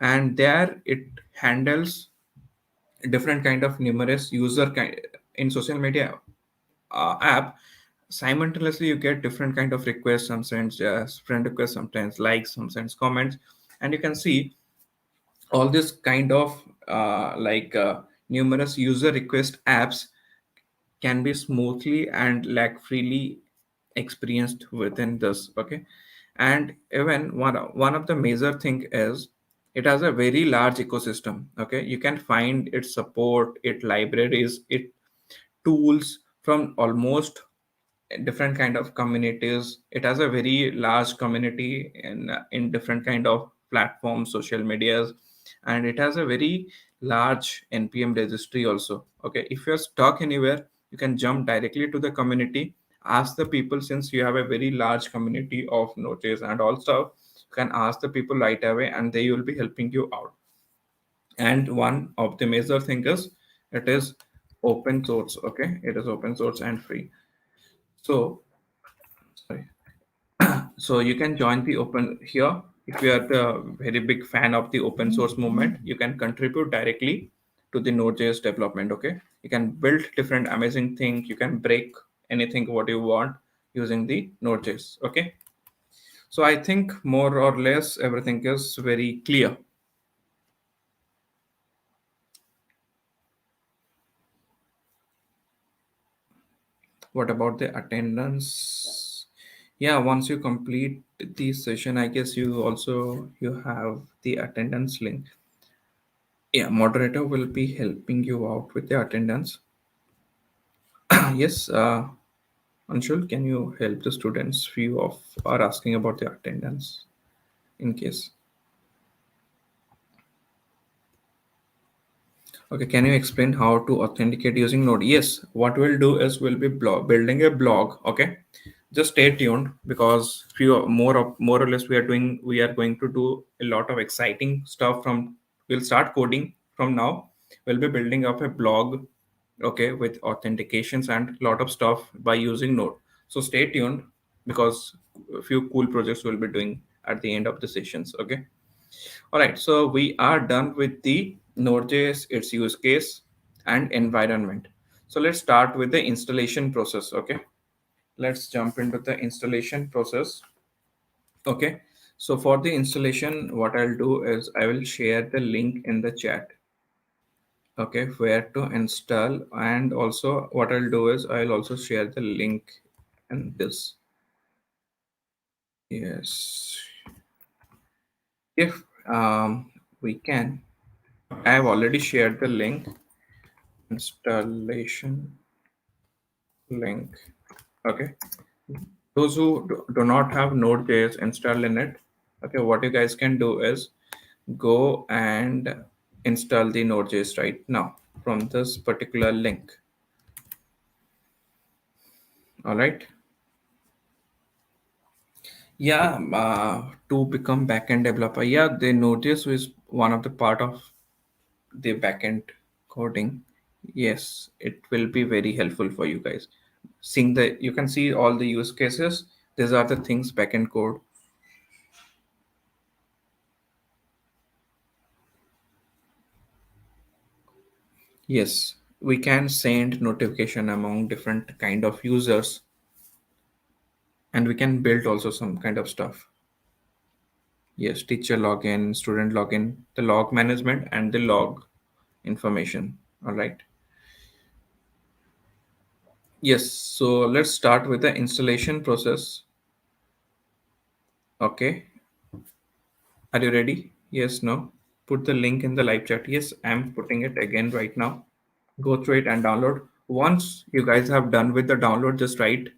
and there it handles different kind of numerous user kind in social media app. Simultaneously you get different kind of requests, sometimes friend requests, sometimes likes, sometimes comments, and you can see all this kind of numerous user request apps can be smoothly and lag freely experienced within this. Okay, and even one of the major thing is it has a very large ecosystem. Okay, you can find its support, its libraries, its tools from almost different kind of communities. It has a very large community in different kind of platforms, social medias, and it has a very large npm registry also. Okay, if you're stuck anywhere, you can jump directly to the community, ask the people. Since you have a very large community of notice and all stuff, you can ask the people right away and they will be helping you out. And one of the major thing is it is open source. Okay, it is open source and free. So sorry, so you can join the open here. If you are the very big fan of the open source movement, you can contribute directly to the Node.js development. Okay, you can build different amazing things. You can break anything what you want using the Node.js. Okay, so I think more or less everything is very clear. What about the attendance? Yeah, once you complete the session, I guess you have the attendance link. Yeah, moderator will be helping you out with the attendance. Yes, Anshul, can you help the students? Few of are asking about the attendance in case. Okay, can you explain how to authenticate using Node? Yes, what we'll do is we'll be building a blog. Okay, just stay tuned because few more or less we are going to do a lot of exciting stuff from. We'll start coding from now. We'll be building up a blog, okay, with authentications and lot of stuff by using Node. So stay tuned because a few cool projects we'll be doing at the end of the sessions. Okay. All right, so we are done with the Node.js, its use case and environment. So let's start with the installation process. Okay, let's jump into the installation process. Okay, so for the installation, what I'll do is I will share the link in the chat. Okay, where to install, and also what I'll do is I'll also share the link in this. Yes, if we can, I have already shared the link, installation link. Okay, those who do not have Node.js installed in it, okay, what you guys can do is go and install the Node.js right now from this particular link. All right. Yeah, to become backend developer, yeah, the Node.js is one of the part of the backend coding. Yes, it will be very helpful for you guys. Seeing the, you can see all the use cases. These are the things backend code. Yes, we can send notification among different kind of users, and we can build also some kind of stuff. Yes, teacher login, student login, the log management and the log information. All right. Yes, so let's start with the installation process. Okay, are you ready? Yes, no? Put the link in the live chat. Yes, I'm putting it again right now. Go through it and download. Once you guys have done with the download, just write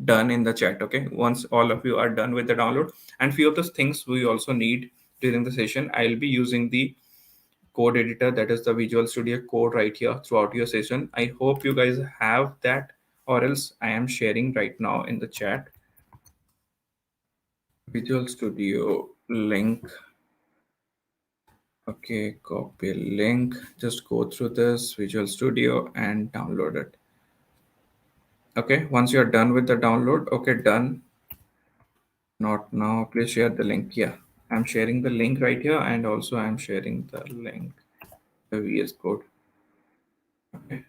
done in the chat. Okay, once all of you are done with the download, and few of the things we also need during the session, I'll be using the code editor, that is the Visual Studio Code, right here throughout your session. I hope you guys have that, or else I am sharing right now in the chat. Visual Studio link. Okay, copy link. Just go through this Visual Studio and download it. Okay, once you're done with the download, okay, done. Not now. Please share the link. Yeah, I'm sharing the link right here, and also I'm sharing the link, the VS Code. Okay,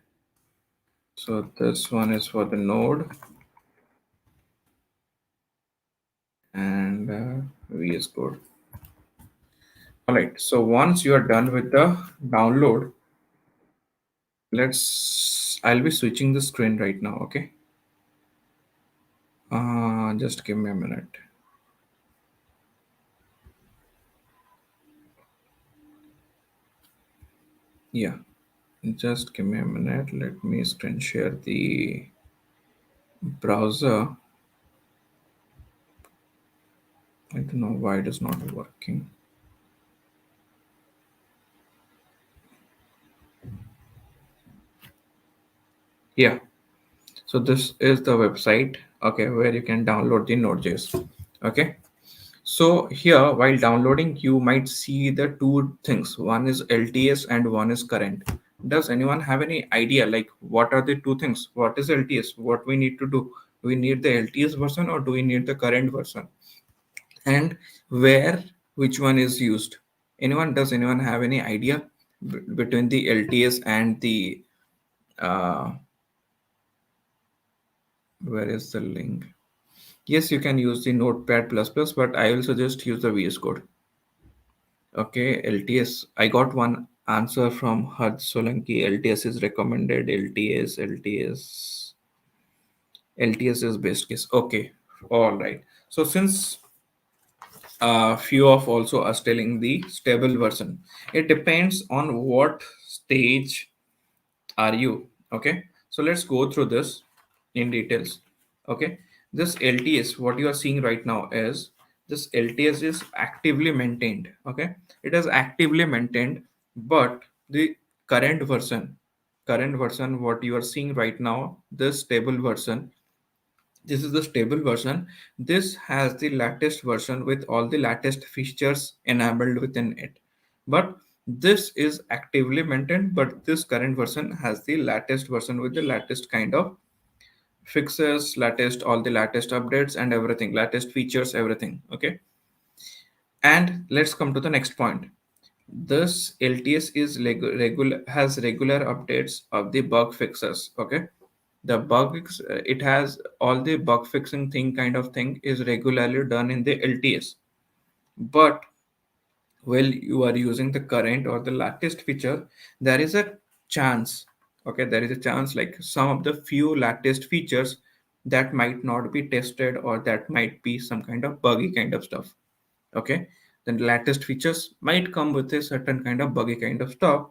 so this one is for the node and VS Code. All right, so once you are done with the download, I'll be switching the screen right now. Okay, just give me a minute. Yeah, just give me a minute. Let me screen share the browser. I don't know why it is not working. Yeah, so this is the website, okay, where you can download the Node.js. Okay, so here while downloading, you might see the two things. One is LTS and one is current. Does anyone have any idea like what are the two things? What is LTS? What we need to do? Do we need the LTS version or do we need the current version? And where which one is used? Does anyone have any idea between the LTS and the uh, where is the link? Yes, you can use the Notepad++, but I will suggest use the VS Code. Okay, LTS. I got one answer from Hud Solanki. LTS is recommended. LTS is best case. Okay, all right. So since few of also are telling the stable version, it depends on what stage are you. Okay, so let's go through this in details. Okay, this LTS, what you are seeing right now is this LTS is actively maintained. Okay, it is actively maintained, but the current version what you are seeing right now, this stable version, this is the stable version. This has the latest version with all the latest features enabled within it. But this is actively maintained, but this current version has the latest version with the latest kind of fixes, latest, all the latest updates and everything, latest features, everything. Okay. And let's come to the next point. This LTS is regular, has regular updates of the bug fixes. Okay. The bugs, it has all the bug fixing thing kind of thing is regularly done in the LTS. But while you are using the current or the latest feature, there is a chance, okay, there is a chance like some of the few latest features that might not be tested, or that might be some kind of buggy kind of stuff. Okay, then the latest features might come with a certain kind of buggy kind of stuff.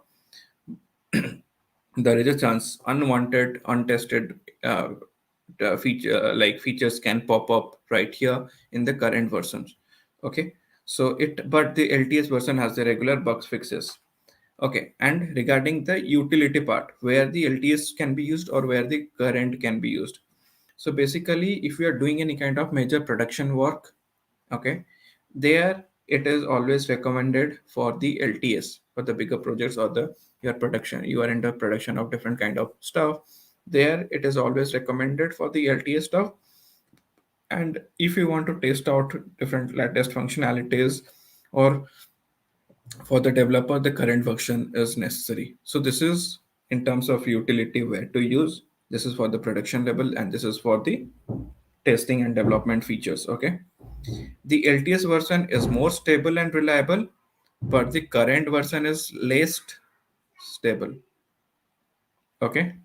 There is a chance unwanted, untested features can pop up right here in the current versions. Okay, so it, but the LTS version has the regular bugs fixes. Okay, and regarding the utility part, where the LTS can be used or where the current can be used. So basically, if you are doing any kind of major production work, okay, there it is always recommended for the LTS for the bigger projects, or the your production, you are in the production of different kind of stuff. There it is always recommended for the LTS stuff. And if you want to test out different latest functionalities, or for the developer, the current version is necessary. So this is in terms of utility where to use. This is for the production level, and this is for the testing and development features. Okay, the LTS version is more stable and reliable, but the current version is less stable. Okay,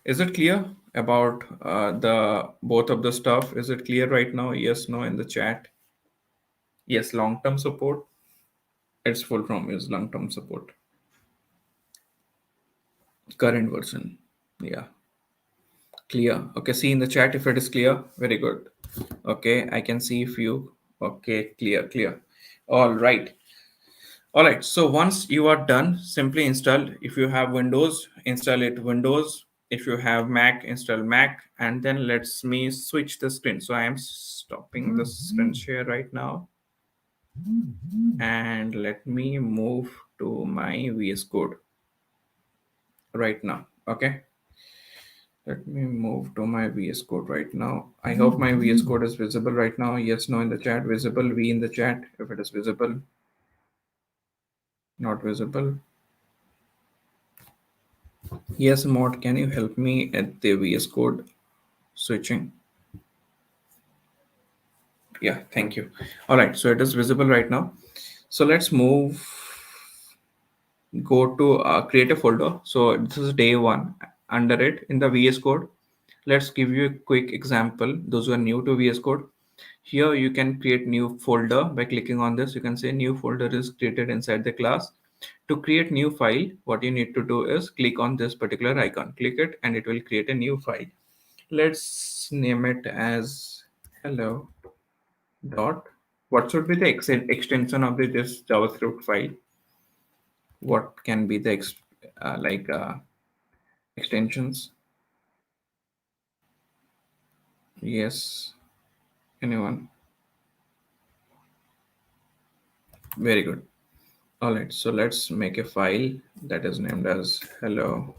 is it clear about the both of the stuff? Is it clear right now? Yes, no in the chat. Yes, long term support. Its full form is long term support. Current version. Yeah, clear. Okay, see in the chat if it is clear. Very good. Okay, I can see if you. Okay, clear. All right. All right, so once you are done, simply install. If you have Windows, install it Windows. If you have Mac, install Mac. And then let's me switch the screen. So I am stopping the screen share right now. And let me move to my VS Code right now. Okay. Let me move to my VS Code right now. I hope my VS Code is visible right now. Yes, no in the chat. Visible, V in the chat if it is visible. Not visible. Yes, Mod, can you help me at the VS Code switching? Yeah, thank you. All right, so it is visible right now. So let's move, go to create a folder. So this is day one. Under it in the VS Code, let's give you a quick example. Those who are new to VS Code, here you can create new folder by clicking on this. You can say new folder is created inside the class. To create new file, what you need to do is click on this particular icon, click it, and it will create a new file. Let's name it as hello dot. What should be the extension of this JavaScript file? What can be the extensions? Yes, anyone? Very good. All right, so let's make a file that is named as hello.js.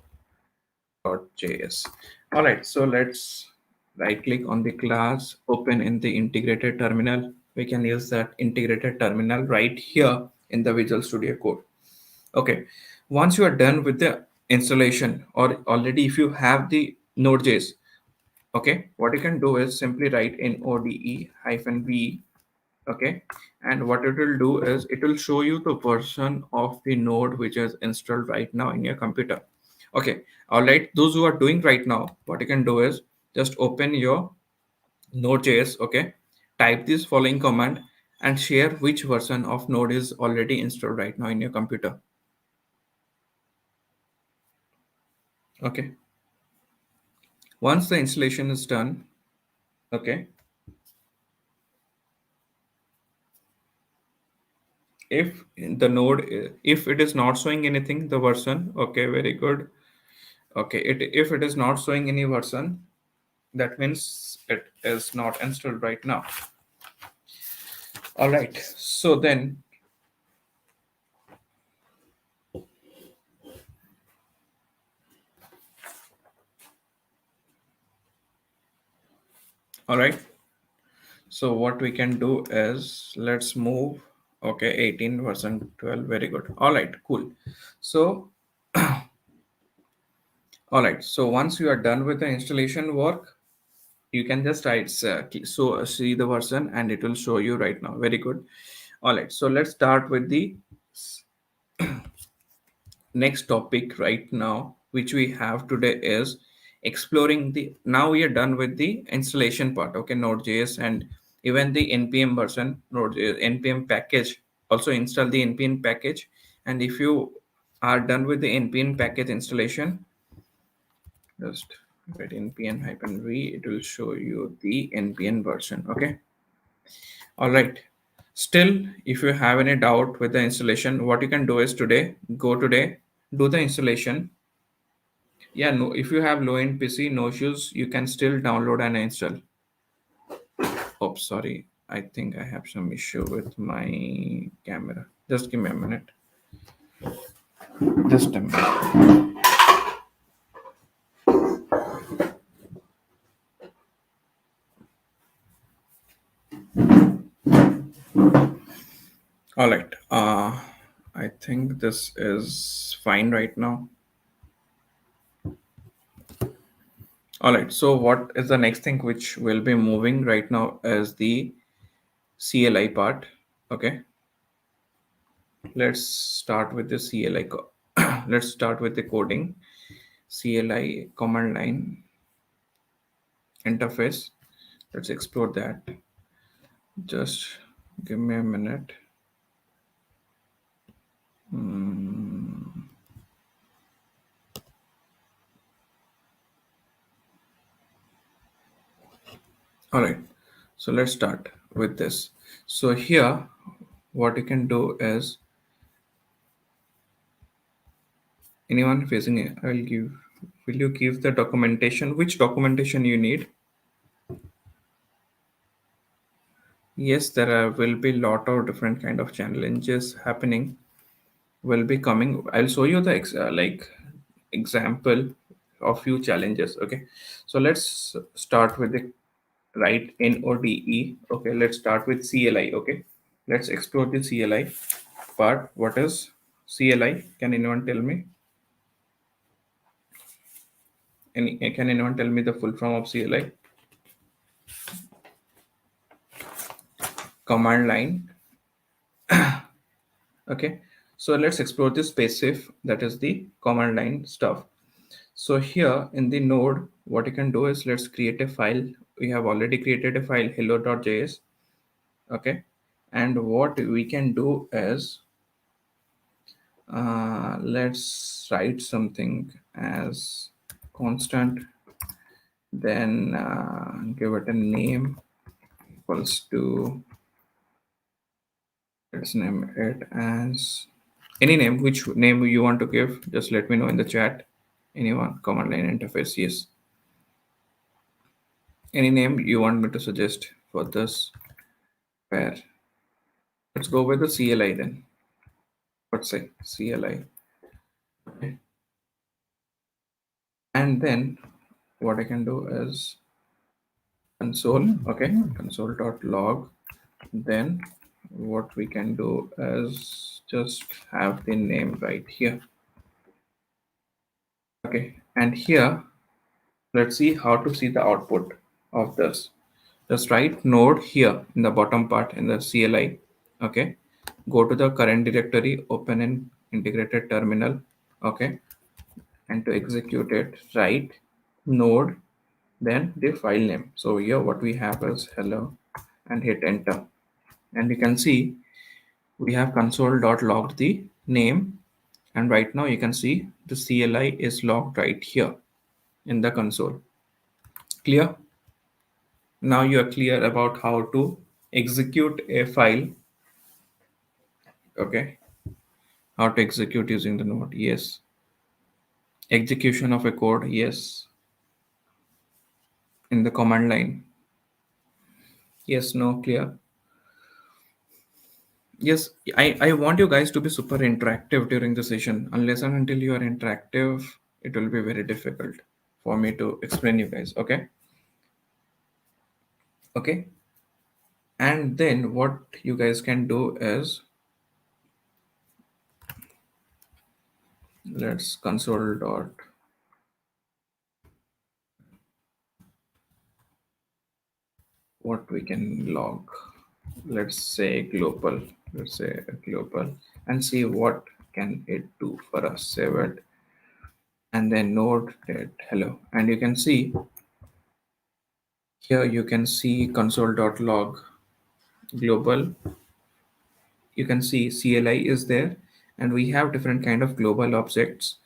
All right, so let's right click on the class, open in the integrated terminal. We can use that integrated terminal right here in the Visual Studio Code. Okay, once you are done with the installation, or already if you have the Node.js, okay, what you can do is simply write in ode-v. Okay, and what it will do is it will show you the version of the node which is installed right now in your computer. Okay, all right, those who are doing right now, what you can do is just open your Node.js. Okay, type this following command and share which version of node is already installed right now in your computer. Okay, once the installation is done, okay, if the node, if it is not showing anything, the version, okay, very good. Okay, if it is not showing any version, that means it is not installed right now. All right, so then all right, so what we can do is let's move. Okay, 18 version 12, very good. All right, cool. So All right. So once you are done with the installation work, you can just write see the version and it will show you right now. Very good. All right. So let's start with the next topic right now, which we have today is exploring the. Now we are done with the installation part. Okay, Node.js and even the npm version, Node.js npm package. Also install the npm package, and if you are done with the npm package installation, just write npm hyphen v. It will show you the npm version. Okay. All right. Still, if you have any doubt with the installation, what you can do is today, do the installation. Yeah, no, if you have low-end PC, no issues, you can still download and install. Oh, sorry. I think I have some issue with my camera. Just give me a minute. Just a minute. All right. I think this is fine right now. All right. So what is the next thing which will be moving right now is the CLI part. Okay. Let's start with the CLI. Let's start with the coding. CLI command line interface. Let's explore that. Just give me a minute. All right, so let's start with this. So here, what you can do is, anyone facing it, I'll give. Will you give the documentation? Which documentation you need? Yes, there will be lot of different kind of challenges happening. Will be coming. I'll show you the example of few challenges. Okay, so let's start with the right NODE. Okay, let's start with CLI. Okay, let's explore the CLI part. What is CLI? Can anyone tell me? Can anyone tell me the full form of CLI? Command line. Okay, so let's explore this passive, that is the command line stuff. So here in the node, what you can do is let's create a file. We have already created a file hello.js. Okay, and what we can do is let's write something as constant, then give it a name equals to, let's name it as any name. Which name you want to give, just let me know in the chat. Anyone? Command line interface, yes. Any name you want me to suggest for this pair? Let's go with the CLI then. Let's say CLI. Okay. And then what I can do is console. Okay, console.log. Then what we can do is just have the name right here. Okay, and here let's see how to see the output of this. Just write node here in the bottom part in the CLI. Okay, go to the current directory, open an integrated terminal. Okay, and to execute it, write node, then the file name. So here what we have is hello, and hit enter, and you can see we have console.logged the name, and right now you can see the CLI is logged right here in the console. Clear? Now you are clear about how to execute a file. Okay, how to execute using the node. Yes, execution of a code. Yes, in the command line. Yes, no, clear. Yes, I want you guys to be super interactive during the session. Unless and until you are interactive, it will be very difficult for me to explain you guys. Okay. Okay. And then what you guys can do is, let's console dot what we can log. Let's say global. Let's say global and see what can it do for us. Save it and then node dot hello. And you can see here, you can see console.log global. You can see CLI is there, and we have different kind of global objects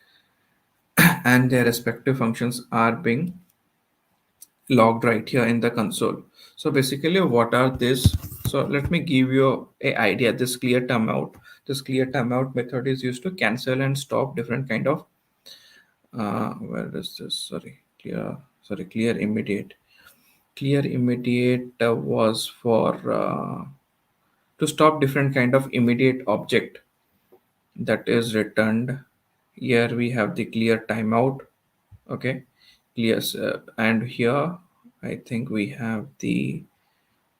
and their respective functions are being logged right here in the console. So basically what are this? So let me give you a idea. This clear timeout method is used to cancel and stop different kind of where is this? Clear immediate. Clear immediate was for to stop different kind of immediate object that is returned. Here we have the clear timeout. Okay, clear and here I think we have the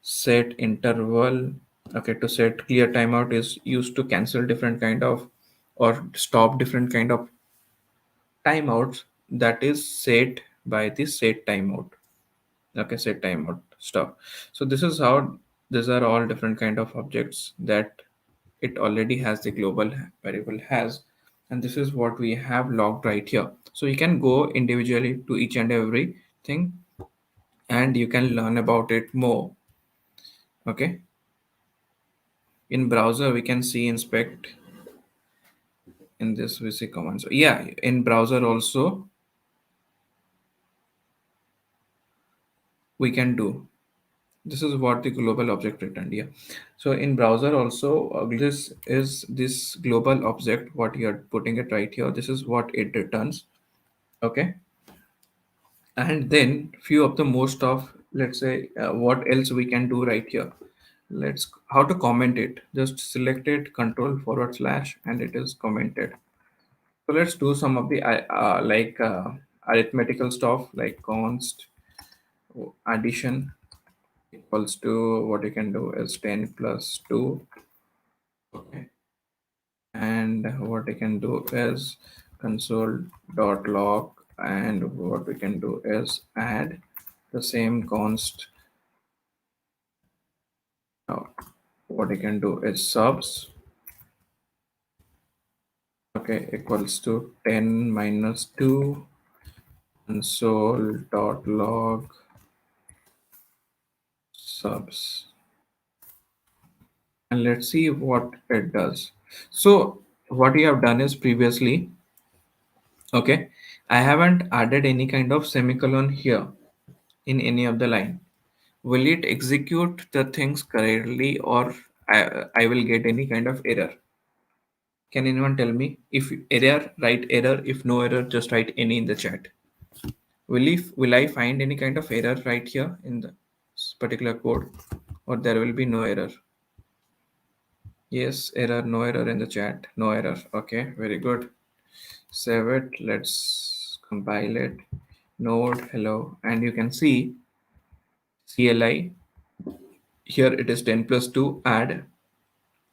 set interval. Okay, to set clear timeout is used to cancel different kind of or stop different kind of timeouts that is set by the set timeout. Okay, set timeout stop. So this is how these are all different kind of objects that it already has the global variable has, and this is what we have logged right here. So you can go individually to each and every thing and you can learn about it more. Okay, in browser we can see inspect in this vc command. So yeah, in browser also we can do. This is what the global object returned. Yeah, so in browser also this is this global object what you are putting it right here. This is what it returns. Okay, and then few of the most of, let's say, what else we can do right here. Let's how to comment it. Just select it, control forward slash, and it is commented. So let's do some of the arithmetical stuff like const addition equals to, what you can do is 10 plus 2. Okay, and what I can do is console.log, and what we can do is add the same const. What I can do is subs, okay, equals to 10 minus 2 console.log subs, and let's see what it does. So what you have done is previously, okay, I haven't added any kind of semicolon here in any of the line. Will it execute the things correctly, or I will get any kind of error? Can anyone tell me? If error, write error. If no error, just write any in the chat. Will I find any kind of error right here in the particular code, or there will be no error? Yes, error, no error in the chat. No error. Okay, very good. Save it. Let's compile it. Node, hello. And you can see CLI. Here it is 10 plus 2 add.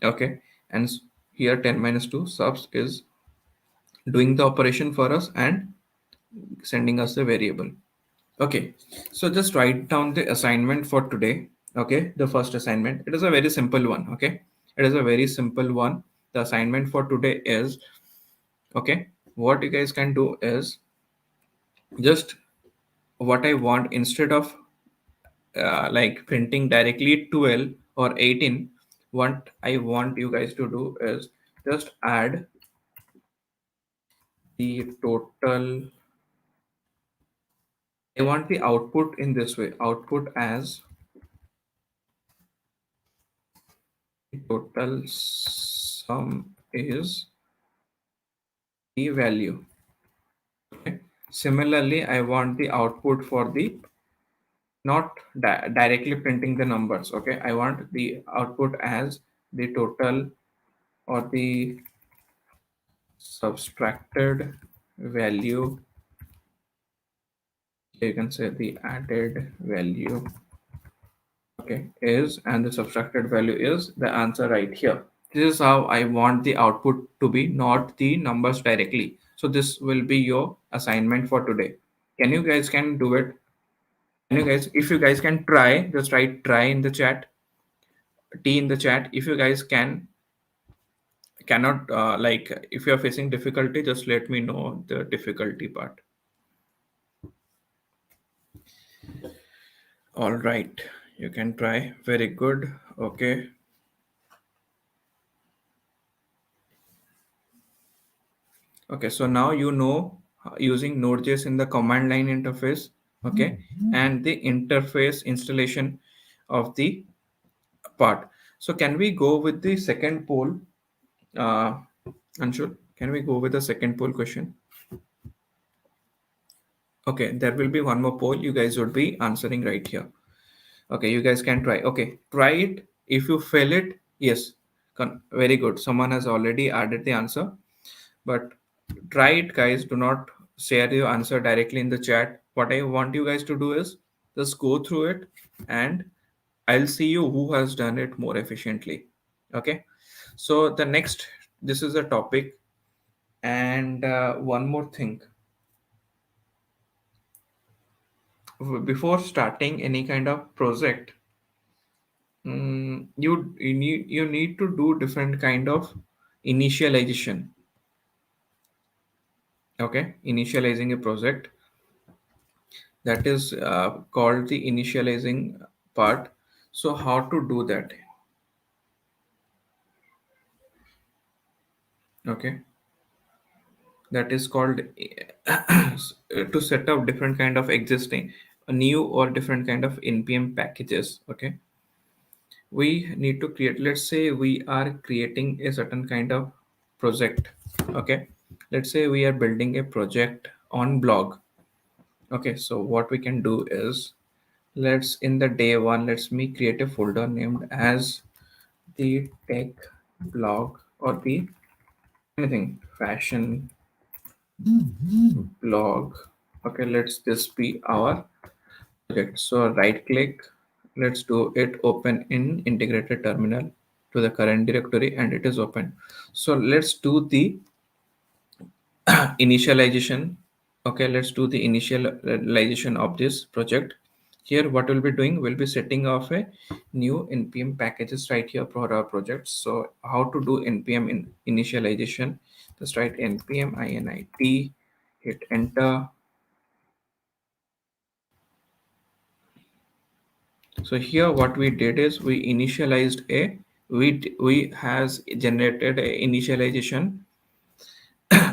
Okay. And here 10 minus 2 subs is doing the operation for us and sending us the variable. Okay, so just write down the assignment for today. Okay, the first assignment, it is a very simple one. Okay, it is a very simple one. The assignment for today is, okay, what you guys can do is just what I want, instead of like printing directly 12 or 18, what I want you guys to do is just add the total. I want the output in this way, output as the total sum is the value. Okay. Similarly, I want the output for the not directly printing the numbers. Okay, I want the output as the total or the subtracted value. You can say the added value, okay, is, and the subtracted value is the answer right here. This is how I want the output to be, not the numbers directly. So this will be your assignment for today. Can you guys can do it? And you guys, if you guys can try, just write try in the chat, T in the chat. If you guys cannot like if you are facing difficulty, just let me know the difficulty part. All right, you can try. Very good. Okay. Okay, so now you know using Node.js in the command line interface, okay, and the interface installation of the part. So can we go with the second poll? Uh, Anshul, can we go with the second poll question? Okay, there will be one more poll. You guys would be answering right here. Okay, you guys can try. Okay, try it. If you fail it, yes, very good. Someone has already added the answer, but try it, guys. Do not share your answer directly in the chat. What I want you guys to do is just go through it, and I'll see you who has done it more efficiently. Okay, so the next, this is a topic, and one more thing. Before starting any kind of project, you need to do different kind of initialization. Okay, initializing a project, that is called the initializing part. So how to do that? Okay, that is called to set up different kind of existing new or different kind of npm packages. Okay, we need to create, let's say we are creating a certain kind of project. Okay, let's say we are building a project on blog. Okay, so what we can do is, let's in the day one, let's me create a folder named as the tech blog, or the anything fashion blog. Okay, let's this be our project. So right click, let's do it open in integrated terminal to the current directory, and it is open. So let's do the initialization. Okay, let's do the initialization of this project. Here what we'll be doing, we'll be setting off a new npm packages right here for our project. So how to do npm initialization? Just write npm init, hit enter. So here what we did is we initialized a, we has generated a initialization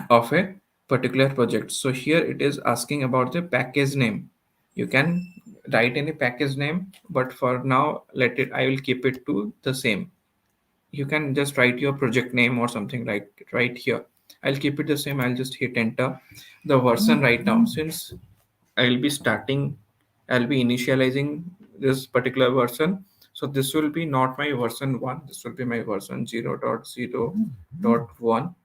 of a particular project. So here it is asking about the package name. You can write any package name, but for now let it, I will keep it to the same. You can just write your project name or something like right here. I'll keep it the same. I'll just hit enter. The version right now, since I'll be starting, I'll be initializing this particular version. So this will be not my version 1. This will be my version 0.0.1.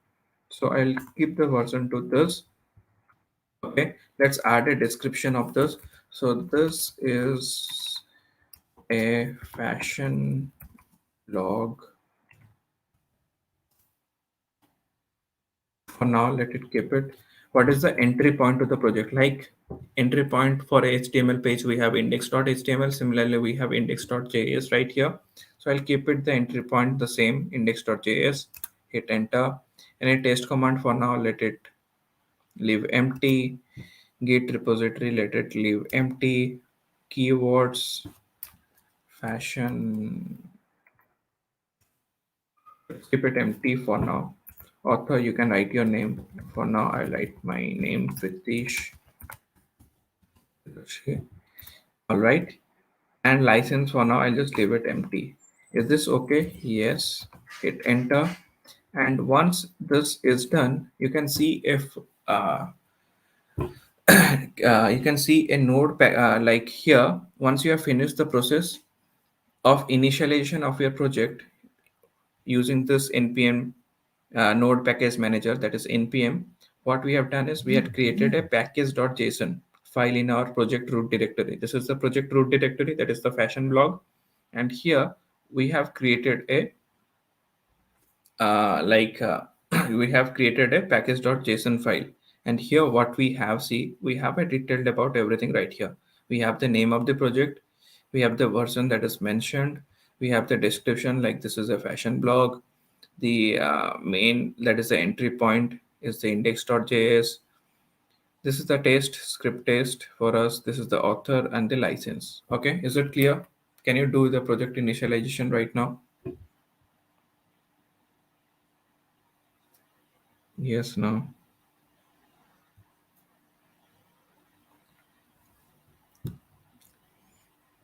So I'll keep the version to this. Okay, let's add a description of this. So this is a fashion blog. For now, let it keep it. What is the entry point to the project? Like entry point for HTML page, we have index.html. Similarly, we have index.js right here. So I'll keep it the entry point the same, index.js. Hit enter. Any test command for now, let it leave empty. Git repository, let it leave empty. Keywords, fashion, let's keep it empty for now. Author, you can write your name. For now, I write my name, Pritish. All right. And license for now, I'll just leave it empty. Is this okay? Yes. Hit enter. And once this is done, you can see if you can see a node like here. Once you have finished the process of initialization of your project using this npm node package manager, that is npm, what we have done is we had created a package.json file in our project root directory. This is the project root directory, that is the fashion blog, and here we have created a like we have created a package.json file. And here what we have, see, we have a detailed about everything right here. We have the name of the project, we have the version that is mentioned, we have the description like this is a fashion blog, the main, that is the entry point, is the index.js. This is the test script test for us. This is the author and the license. Okay, is it clear? Can you do the project initialization right now? Yes, no.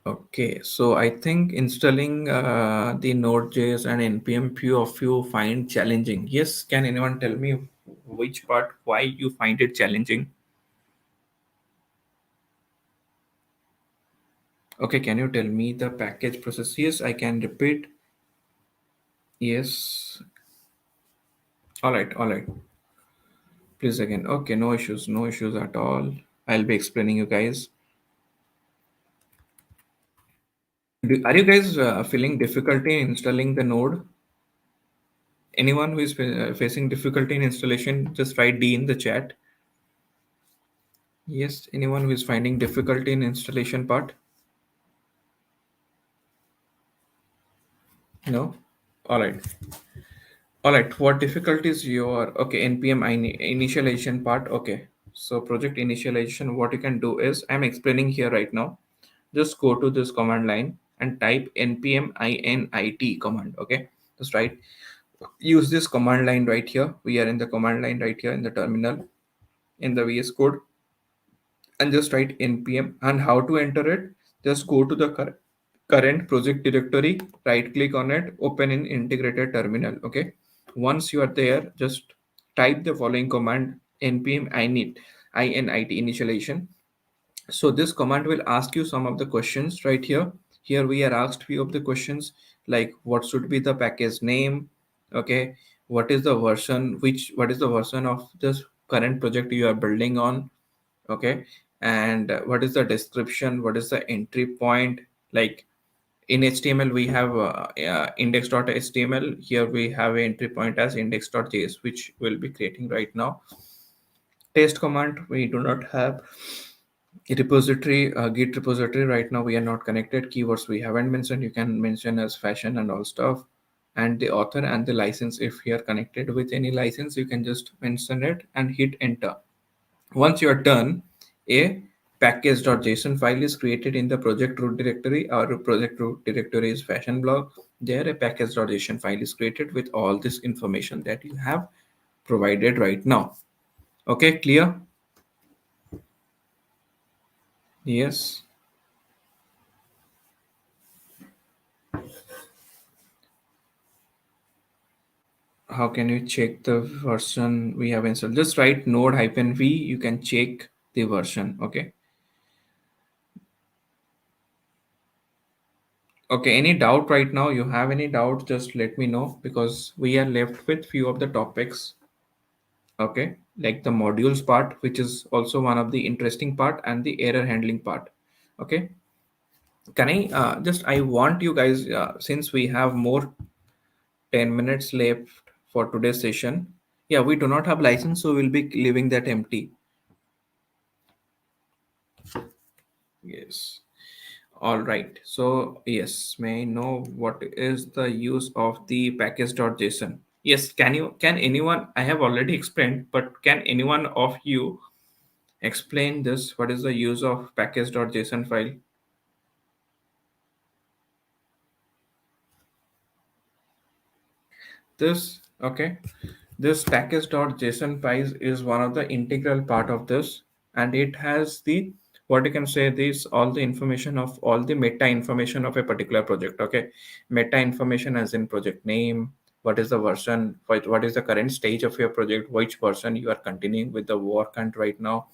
Okay, so I think installing the Node.js and npm few of you find challenging. Yes, can anyone tell me which part, why you find it challenging? Okay, can you tell me the package process? Yes, I can repeat. Yes. All right, all right. Please again. Okay, no issues, no issues at all. I'll be explaining you guys. Are you guys feeling difficulty in installing the node? Anyone who is facing difficulty in installation, just write D in the chat. Yes, anyone who is finding difficulty in installation part? No? All right. All right. What difficulties your okay npm initialization part? Okay. So project initialization, what you can do is I'm explaining here right now. Just go to this command line and type npm init command. Okay. Just write, use this command line right here. We are in the command line right here in the terminal in the VS Code, and just write npm. And how to enter it? Just go to the current project directory, right click on it, open in integrated terminal. Okay. Once you are there, just type the following command npm init initialization. So this command will ask you some of the questions right here. Here we are asked few of the questions like what should be the package name, okay, what is the version, what is the version of this current project you are building on, okay, and what is the description, what is the entry point, like in HTML we have index.html, here we have an entry point as index.js, which we'll be creating right now. Test command, we do not have repository, git repository right now, we are not connected. Keywords we haven't mentioned, you can mention as fashion and all stuff. And the author and the license, if you are connected with any license, you can just mention it and hit enter. Once you are done, a package.json file is created in the project root directory. Our project root directory is fashion blog. There a package.json file is created with all this information that you have provided right now. Okay, clear? Yes. How can you check the version we have installed? Just write node-v, you can check the version. Okay. Okay, any doubt right now? You have any doubt, just let me know, because we are left with few of the topics. Okay, like the modules part, which is also one of the interesting part, and the error handling part. Okay, can I just, I want you guys, since we have more 10 minutes left for today's session. Yeah, we do not have license, so we'll be leaving that empty. Yes. All right. So yes, may I know what is the use of the package.json? Yes, can anyone, I have already explained, but can anyone of you explain this? What is the use of package.json file? This, okay. This package.json file is one of the integral part of this, and it has the, what you can say, this all the information of all the meta information of a particular project. Okay, meta information as in project name, what is the version, what is the current stage of your project, which version you are continuing with the work and right now.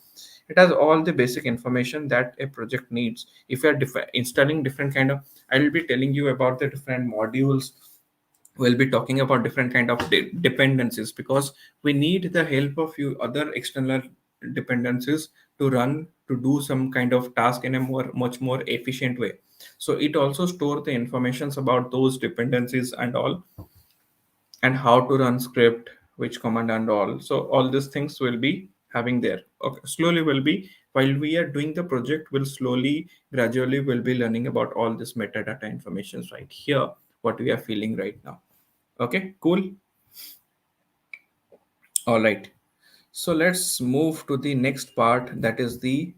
It has all the basic information that a project needs. If you are installing different kind of, I will be telling you about the different modules, we'll be talking about different kind of dependencies, because we need the help of few other external dependencies to run, to do some kind of task in a much more efficient way. So it also store the informations about those dependencies and all, and how to run script, which command and all. So all these things will be having there. Okay, slowly we'll be while we are doing the project, we'll slowly, gradually, we'll be learning about all this metadata informations right here, what we are feeling right now. Okay, cool. All right. So let's move to the next part, that is the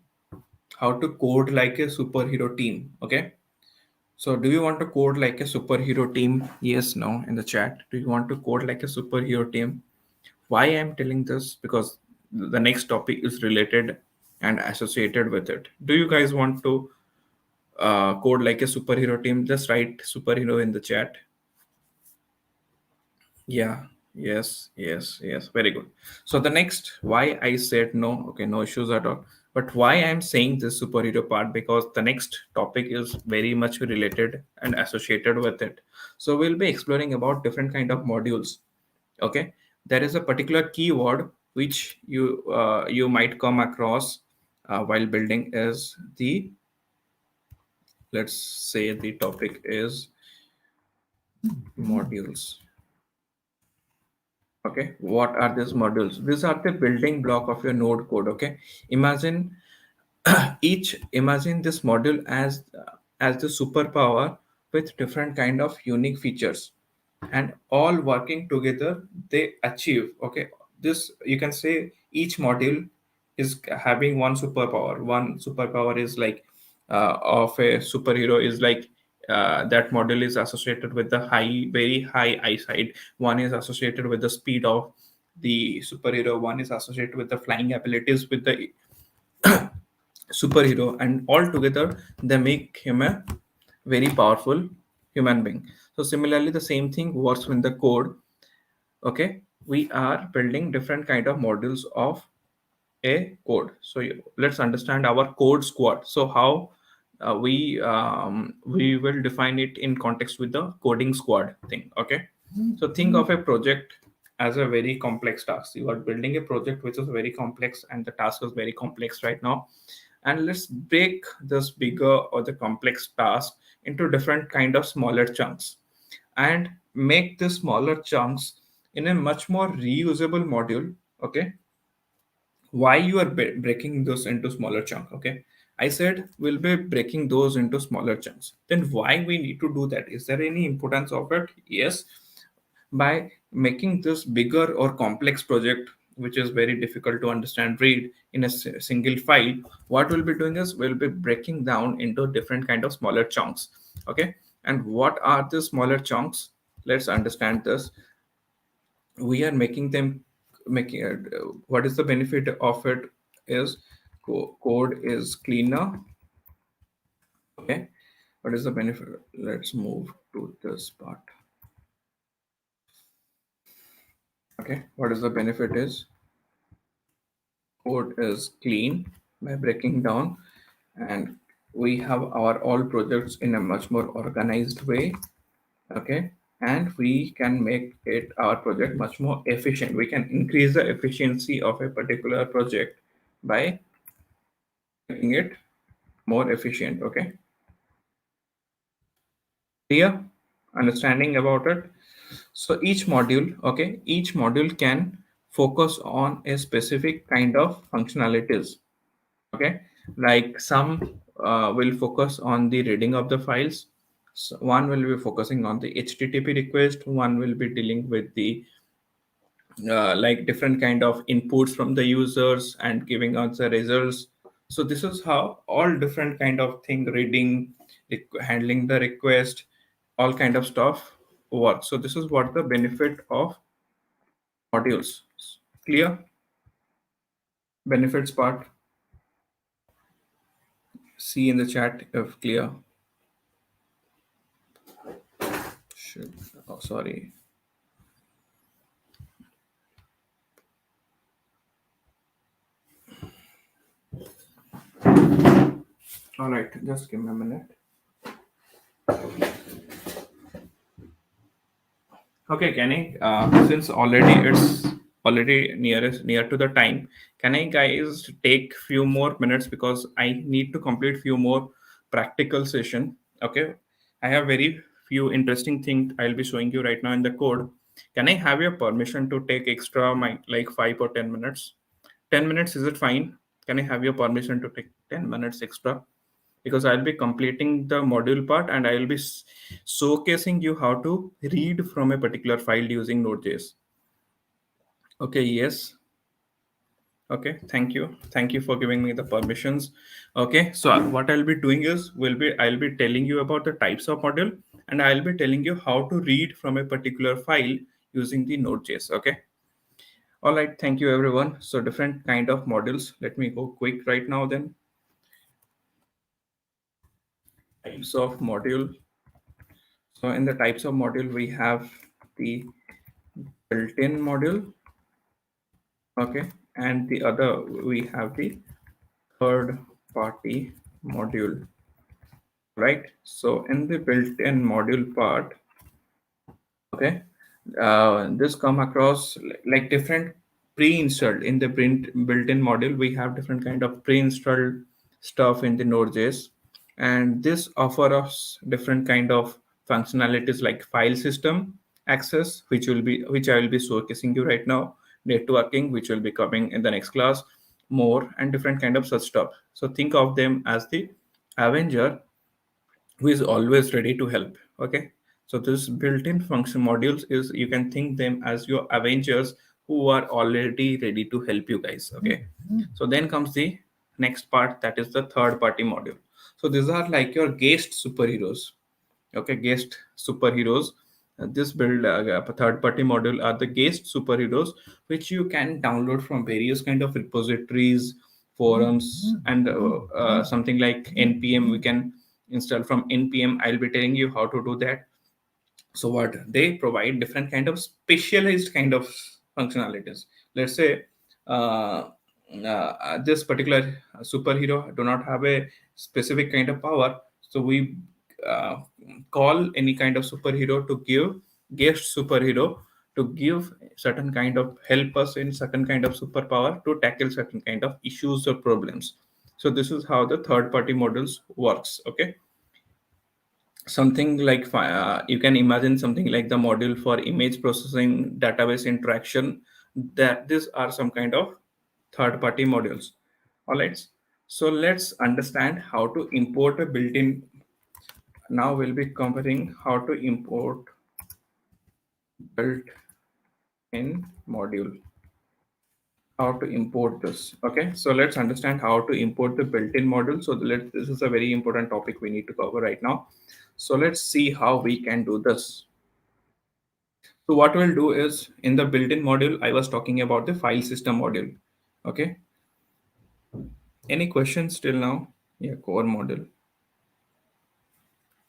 how to code like a superhero team. Okay. So do you want to code like a superhero team? Yes, no, in the chat. Do you want to code like a superhero team? Why I'm telling this? Because the next topic is related and associated with it. Do you guys want to code like a superhero team? Just write superhero in the chat. Yeah, yes, yes, yes. Very good. So the next, why I said no, okay, no issues at all. But why I'm saying this superhero part, because the next topic is very much related and associated with it. So we'll be exploring about different kind of modules. Okay, there is a particular keyword which you might come across while building is the, let's say the topic is modules. Okay, what are these modules? These are the building block of your node code. Okay, imagine imagine this module as the superpower with different kind of unique features, and all working together they achieve. Okay, this you can say each module is having one superpower is like of a superhero is like that model is associated with the very high eyesight. One is associated with the speed of the superhero. One is associated with the flying abilities with the superhero, and all together they make him a very powerful human being. So similarly, the same thing works with the code. Okay, we are building different kind of modules of a code. So let's understand our code squad. So how we will define it in context with the coding squad thing. Okay, so think of a project as a very complex task. You are building a project which is very complex, and the task is very complex right now. And let's break this bigger or the complex task into different kind of smaller chunks, and make the smaller chunks in a much more reusable module. Okay, why you are breaking those into smaller chunk? Okay, I said we'll be breaking those into smaller chunks. Then why we need to do that? Is there any importance of it? Yes. By making this bigger or complex project, which is very difficult to understand, read in a single file, what we'll be doing is we'll be breaking down into different kind of smaller chunks. Okay, and what are the smaller chunks? Let's understand this. We are making them making it, what is the benefit of it is code is cleaner. Okay, what is the benefit? Let's move to this part. Okay, what is the benefit is code is clean by breaking down, and we have our all projects in a much more organized way. Okay, and we can make it our project much more efficient. We can increase the efficiency of a particular project by making it more efficient. Okay, clear understanding about it? So each module, okay, each module can focus on a specific kind of functionalities. Okay, like some will focus on the reading of the files. So one will be focusing on the http request. One will be dealing with the like different kind of inputs from the users and giving us the results. So this is how all different kind of thing, reading, handling the request, all kind of stuff work. So this is what the benefit of modules. Clear? Benefits part, see in the chat if clear. Should, oh sorry. All right, just give me a minute. Okay, can I, since already it's already near to the time, can I guys take few more minutes because I need to complete few more practical session. Okay, I have very few interesting things I'll be showing you right now in the code. Can I have your permission to take extra my like 5 or 10 minutes? 10 minutes, is it fine? Can I have your permission to take 10 minutes extra? Because I'll be completing the module part and I'll be showcasing you how to read from a particular file using Node.js. Okay, yes. Okay, thank you. Thank you for giving me the permissions. Okay, so what I'll be doing is I'll be telling you about the types of module and I'll be telling you how to read from a particular file using the Node.js. Okay. All right, thank you everyone. So different kind of modules. Let me go quick right now then. Types of module. So in the types of module, we have the built-in module. Okay, and the other we have the third-party module. Right. So in the built-in module part, okay, this come across like different pre-installed in the built-in module. We have different kind of pre-installed stuff in the Node.js, and this offer us different kind of functionalities like file system access, which I will be showcasing you right now, networking, which will be coming in the next class, more and different kind of such stuff. So think of them as the Avenger who is always ready to help. Okay, so this built-in function modules is, you can think them as your avengers who are already ready to help you guys. Okay, so then comes the next part, that is the third party module. So these are like your guest superheroes. Okay, guest superheroes. This build third party module are the guest superheroes which you can download from various kind of repositories, forums, and something like npm we can install from npm. I'll be telling you how to do that. So what they provide, different kind of specialized kind of functionalities. Let's say this particular superhero do not have a specific kind of power, so we uh, call any kind of superhero to give guest superhero to give certain kind of help us in certain kind of superpower to tackle certain kind of issues or problems. So this is how the third party models works. Okay, something like you can imagine something like the module for image processing, database interaction, that these are some kind of third party modules. All right, so let's understand how to import a built-in. Now we'll be covering how to import built-in module, how to import this. Okay, so let's understand how to import the built-in module. So this is a very important topic we need to cover right now. So let's see how we can do this. So what we'll do is, in the built-in module, I was talking about the file system module. Okay. Any questions till now? Yeah, core module.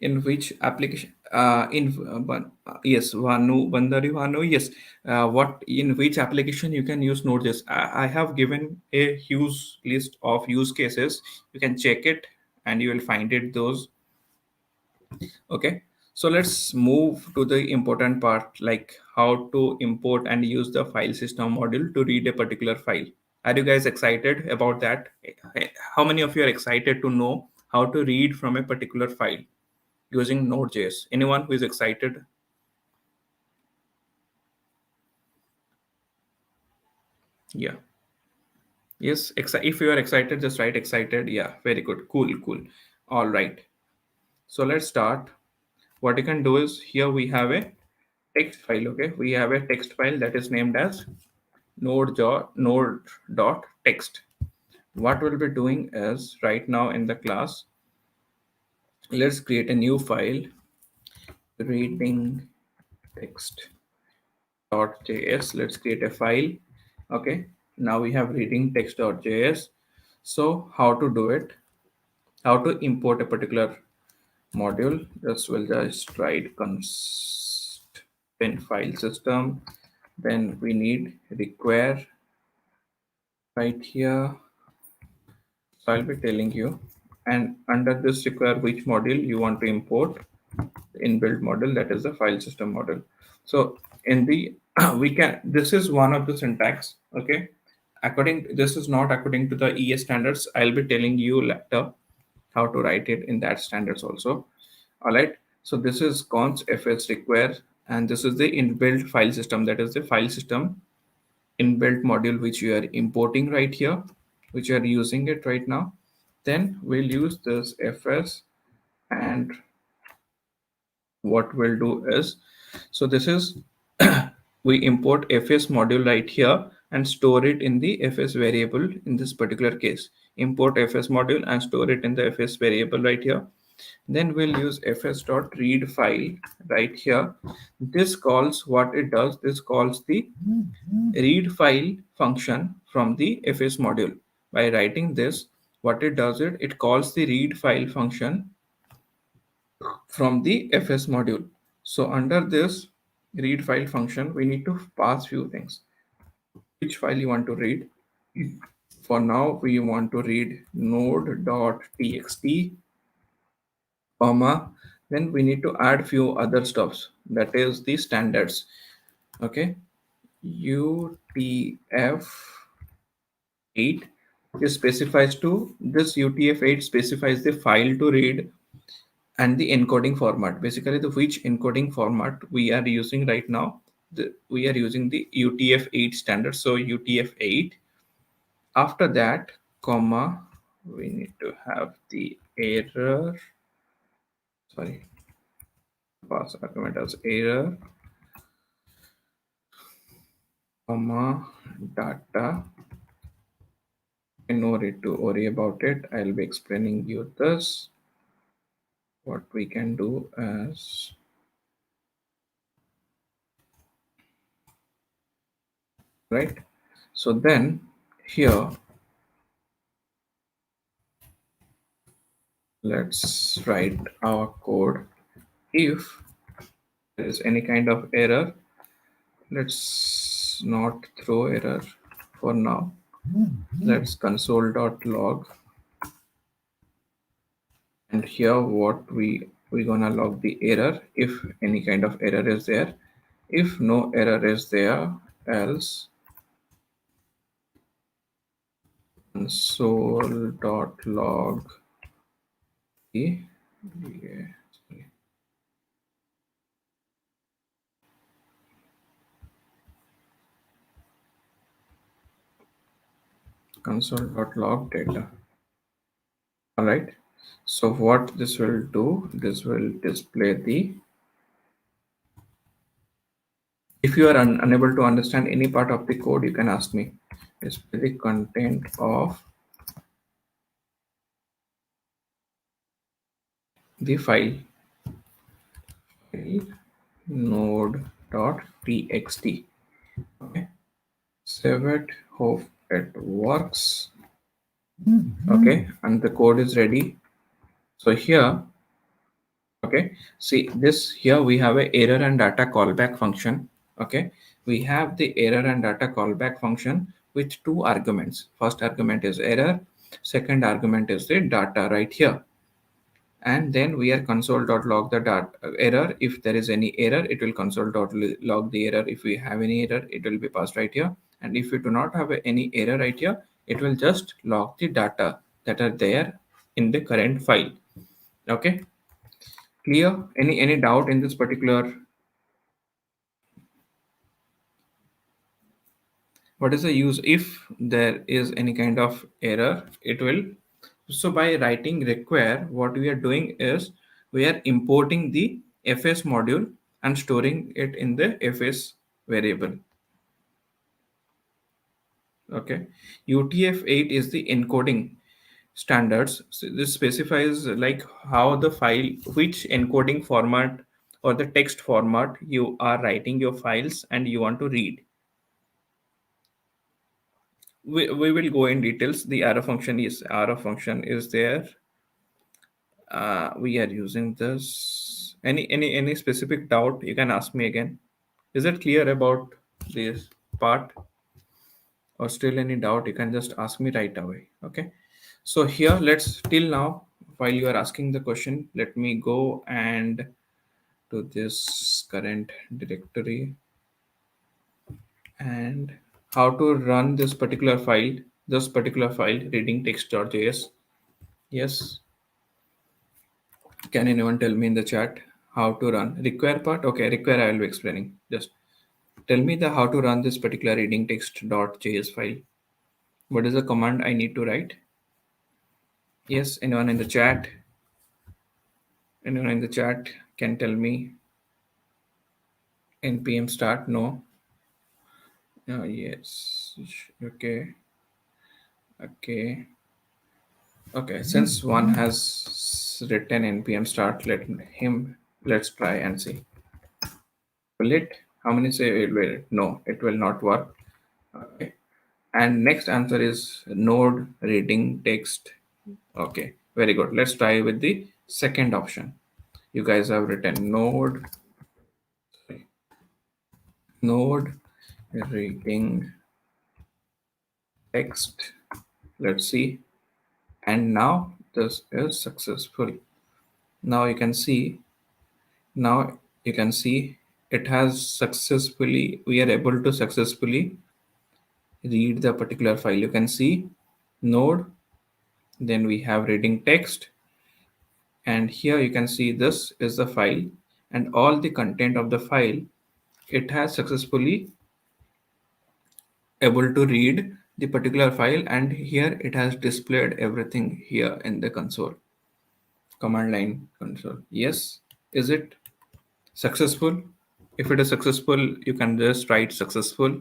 In which application? Yes, Vanu, yes. What in which application you can use Node.js? I have given a huge list of use cases. You can check it, and you will find it those. Okay, so let's move to the important part, like how to import and use the file system module to read a particular file. Are you guys excited about that? How many of you are excited to know how to read from a particular file using Node.js? Anyone who is excited? Yeah. Yes, if you are excited, just write excited. Yeah, very good. Cool, cool. All right. So let's start. What you can do is, here we have a text file. Okay, we have a text file that is named as node.text. What we'll be doing is, right now in the class, let's create a new file, reading text.js. Let's create a file. Okay, now we have reading text.js. So how to do it, how to import a particular module, just will just write const in file system, then we need require right here. So I'll be telling you, and under this require which module you want to import, inbuilt module, that is the file system module. So in the we can, this is one of the syntax. Okay, this is not according to the ES standards. I'll be telling you later how to write it in that standards also. All right, so this is const fs require, and this is the inbuilt file system, that is the file system inbuilt module which you are importing right here. which are using it right now. Then we'll use this fs, and what we'll do is, so this is we import fs module right here and store it in the fs variable. In this particular case, import fs module and store it in the fs variable right here. Then we'll use fs.read file right here. This calls, what it does, this calls the read file function from the fs module. By writing this, what it does, it calls the read file function from the fs module. So under this read file function, we need to pass few things. Which file you want to read? For now, we want to read node.txt, comma. Then we need to add few other stuffs. That is the standards. Okay, UTF-8. This specifies to this UTF-8 specifies the file to read and the encoding format. Basically, the which encoding format we are using right now. We are using the UTF-8 standard. So UTF-8. After that, comma, we need to have the error. Sorry, pass argument as error, comma, data. No need to worry about it. I'll be explaining you this. What we can do is, right? So then here, let's write our code. If there is any kind of error, let's not throw error for now. Let's console.log, and here what we gonna log the error if any kind of error is there. If no error is there, else console.log the console.log data. All right, so what this will do, this will display the, if you are unable to understand any part of the code, you can ask me. Display the content of the file node.txt. Okay, save it, hope it works. Okay, and the code is ready. So here, okay, see this, here we have a error and data callback function. Okay, we have the error and data callback function with two arguments. First argument is error, second argument is the data right here. And then we are console.log the data error. If there is any error, it will console.log the error. If we have any error, it will be passed right here. And if we do not have any error right here, it will just log the data that are there in the current file. Okay, clear? Any doubt in this particular? What is the use if there is any kind of error? It will, so by writing require, what we are doing is we are importing the fs module and storing it in the fs variable. Okay, UTF-8 is the encoding standards. So this specifies like how the file, which encoding format or the text format you are writing your files and you want to read. We will go in details. The arrow function is there. We are using this. Any specific doubt, you can ask me again. Is it clear about this part, or still any doubt, you can just ask me right away. Okay, so here, let's, till now, while you are asking the question, let me go and to this current directory and how to run this particular file reading text.js. Yes, can anyone tell me in the chat how to run require part? Okay, require I will be explaining. Just tell me the how to run this particular reading text.js file. What is the command I need to write? Yes, anyone in the chat? Anyone in the chat can tell me npm start? No. Yes. Okay. Okay. Okay. Since one has written npm start, let's try and see. Will it? How many say it will? No, it will not work. Okay. And next answer is node reading text. Okay. Very good. Let's try with the second option. You guys have written node reading text. Let's see. And now this is successful. Now you can see, now you can see it has successfully, we are able to successfully read the particular file. You can see node, then we have reading text, and here you can see this is the file, and all the content of the file, it has successfully able to read the particular file, and here it has displayed everything here in the console, command line console. Yes, is it successful? If it is successful, you can just write successful.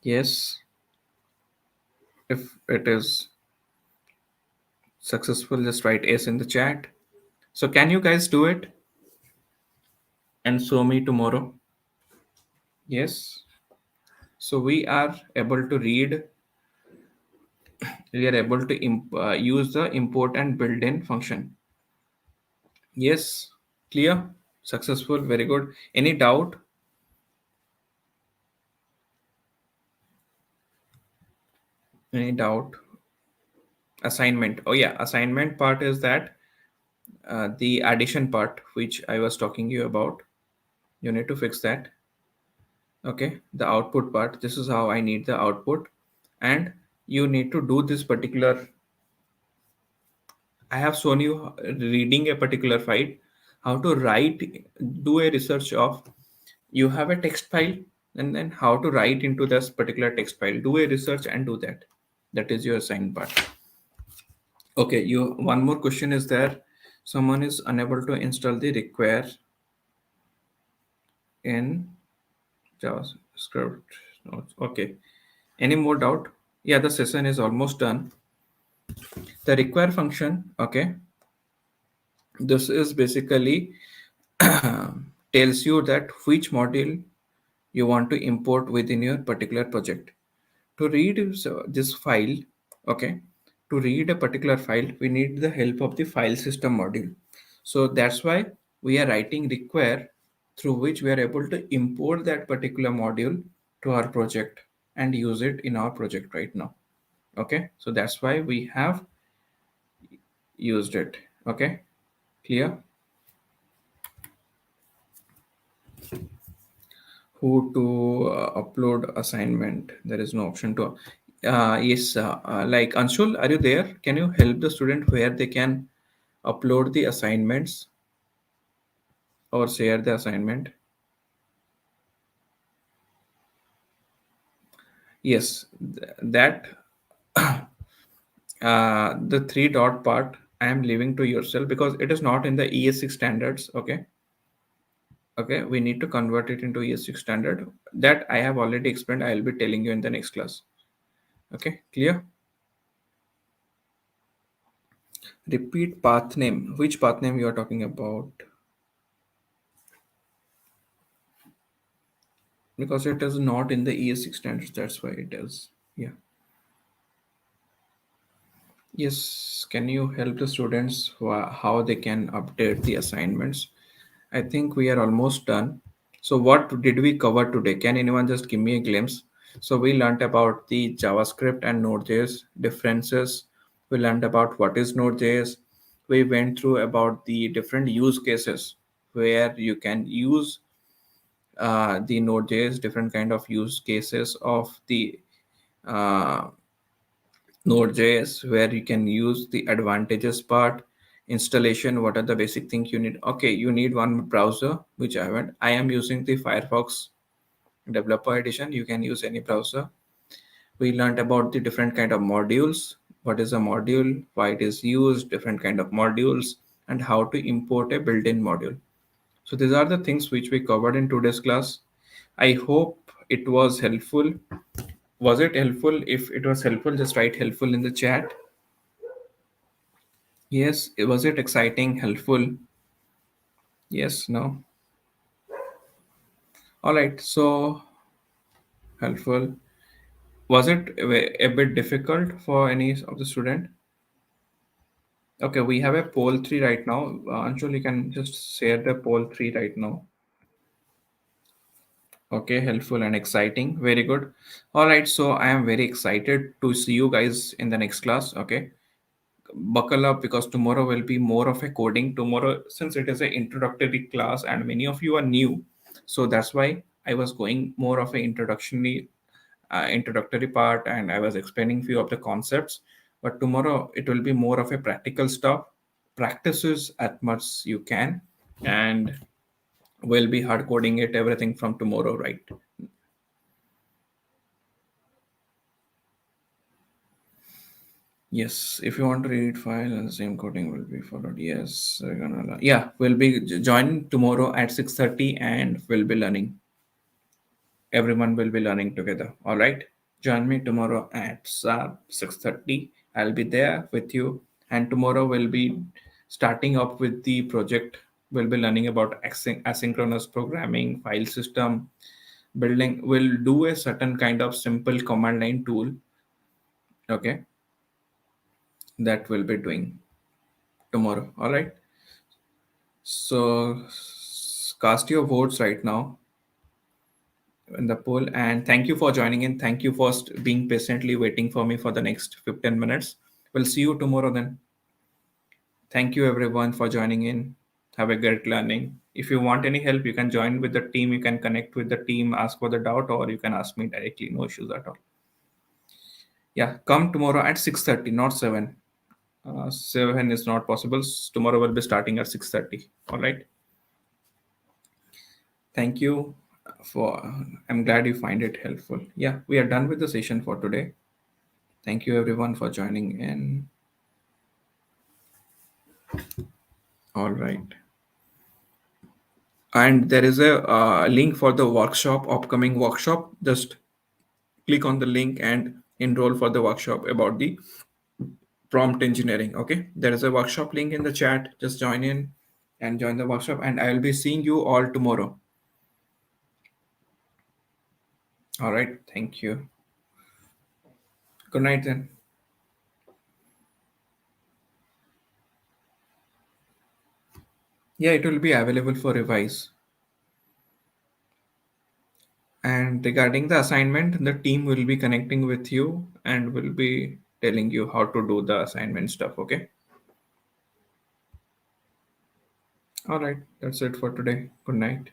Yes, if it is successful, just write S in the chat. So can you guys do it and show me tomorrow? Yes. So we are able to read, we are able to use the import and build in function. Yes, clear, successful, very good. Any doubt? Any doubt? Assignment. Oh yeah, assignment part is that the addition part which I was talking you about. You need to fix that. Okay, the output part. This is how I need the output, and you need to do this particular. I have shown you reading a particular file, how to write, do a research of. You have a text file, and then how to write into this particular text file. Do a research and do that. That is your assigned part. Okay, you one more question is there. Someone is unable to install the require in JavaScript notes. Okay. Any more doubt? Yeah, the session is almost done. The require function, okay. This is basically tells you that which module you want to import within your particular project. To read this file, okay, to read a particular file, we need the help of the file system module. So that's why we are writing require, through which we are able to import that particular module to our project and use it in our project right now. Okay, so that's why we have used it. Okay, clear? Who to upload assignment? There is no option to yes, like Anshul, are you there? Can you help the student where they can upload the assignments or share the assignment? Yes, that the three dot part I am leaving to yourself because it is not in the ES6 standards. Okay, okay, we need to convert it into ES6 standard. That I have already explained. I will be telling you in the next class. Okay, clear? Repeat path name. Which path name you are talking about? Because it is not in the ES6 standards. That's why it is. Yeah. Yes. Can you help the students how they can update the assignments? I think we are almost done. So what did we cover today? Can anyone just give me a glimpse? So we learned about the JavaScript and Node.js differences. We learned about what is Node.js. We went through about the different use cases where you can use the Node.js, different kind of use cases of the uh, Node.js, where you can use the advantages part, installation, what are the basic things you need. Okay, you need one browser, which I haven't. I am using the Firefox Developer Edition. You can use any browser. We learned about the different kind of modules. What is a module, why it is used, different kind of modules, and how to import a built-in module. So these are the things which we covered in today's class. I hope it was helpful. Was it helpful? If it was helpful, just write helpful in the chat. Yes, was it exciting, helpful? Yes, no. All right, so helpful. Was it a bit difficult for any of the student? Okay, we have a poll 3 right now. Anshul, you can just share the poll 3 right now. Okay, helpful and exciting. Very good. All right, so I am very excited to see you guys in the next class. Okay, buckle up because tomorrow will be more of a coding. Tomorrow, since it is an introductory class and many of you are new, so that's why I was going more of an introductory part and I was explaining few of the concepts. But tomorrow it will be more of a practical stuff. Practices as much you can, and we'll be hard coding it everything from tomorrow, right? Yes, if you want to read file and the same coding will be followed. Yes, we're gonna yeah, we'll be join tomorrow at 6:30 and we'll be learning. Everyone will be learning together. All right. Join me tomorrow at 6:30. I'll be there with you. And tomorrow we'll be starting up with the project. We'll be learning about asynchronous programming, file system, building. We'll do a certain kind of simple command line tool. Okay. That we'll be doing tomorrow. All right. So cast your votes right now in the poll, and thank you for joining in. Thank you for being patiently waiting for me for the next 15 minutes. We'll see you tomorrow then. Thank you everyone for joining in. Have a great learning. If you want any help, you can join with the team. You can connect with the team, ask for the doubt, or you can ask me directly. No issues at all. Yeah, come tomorrow at 6:30, not 7. 7 is not possible. Tomorrow will be starting at 6:30. All right. Thank you for. I'm glad you find it helpful. Yeah, we are done with the session for today. Thank you everyone for joining in. All right. And there is a link for the workshop, upcoming workshop. Just click on the link and enroll for the workshop about the prompt engineering. Okay. There is a workshop link in the chat. Just join in and join the workshop. And I will be seeing you all tomorrow. All right. Thank you. Good night then. Yeah, it will be available for revise. And regarding the assignment, the team will be connecting with you and will be telling you how to do the assignment stuff. Okay. All right. That's it for today. Good night.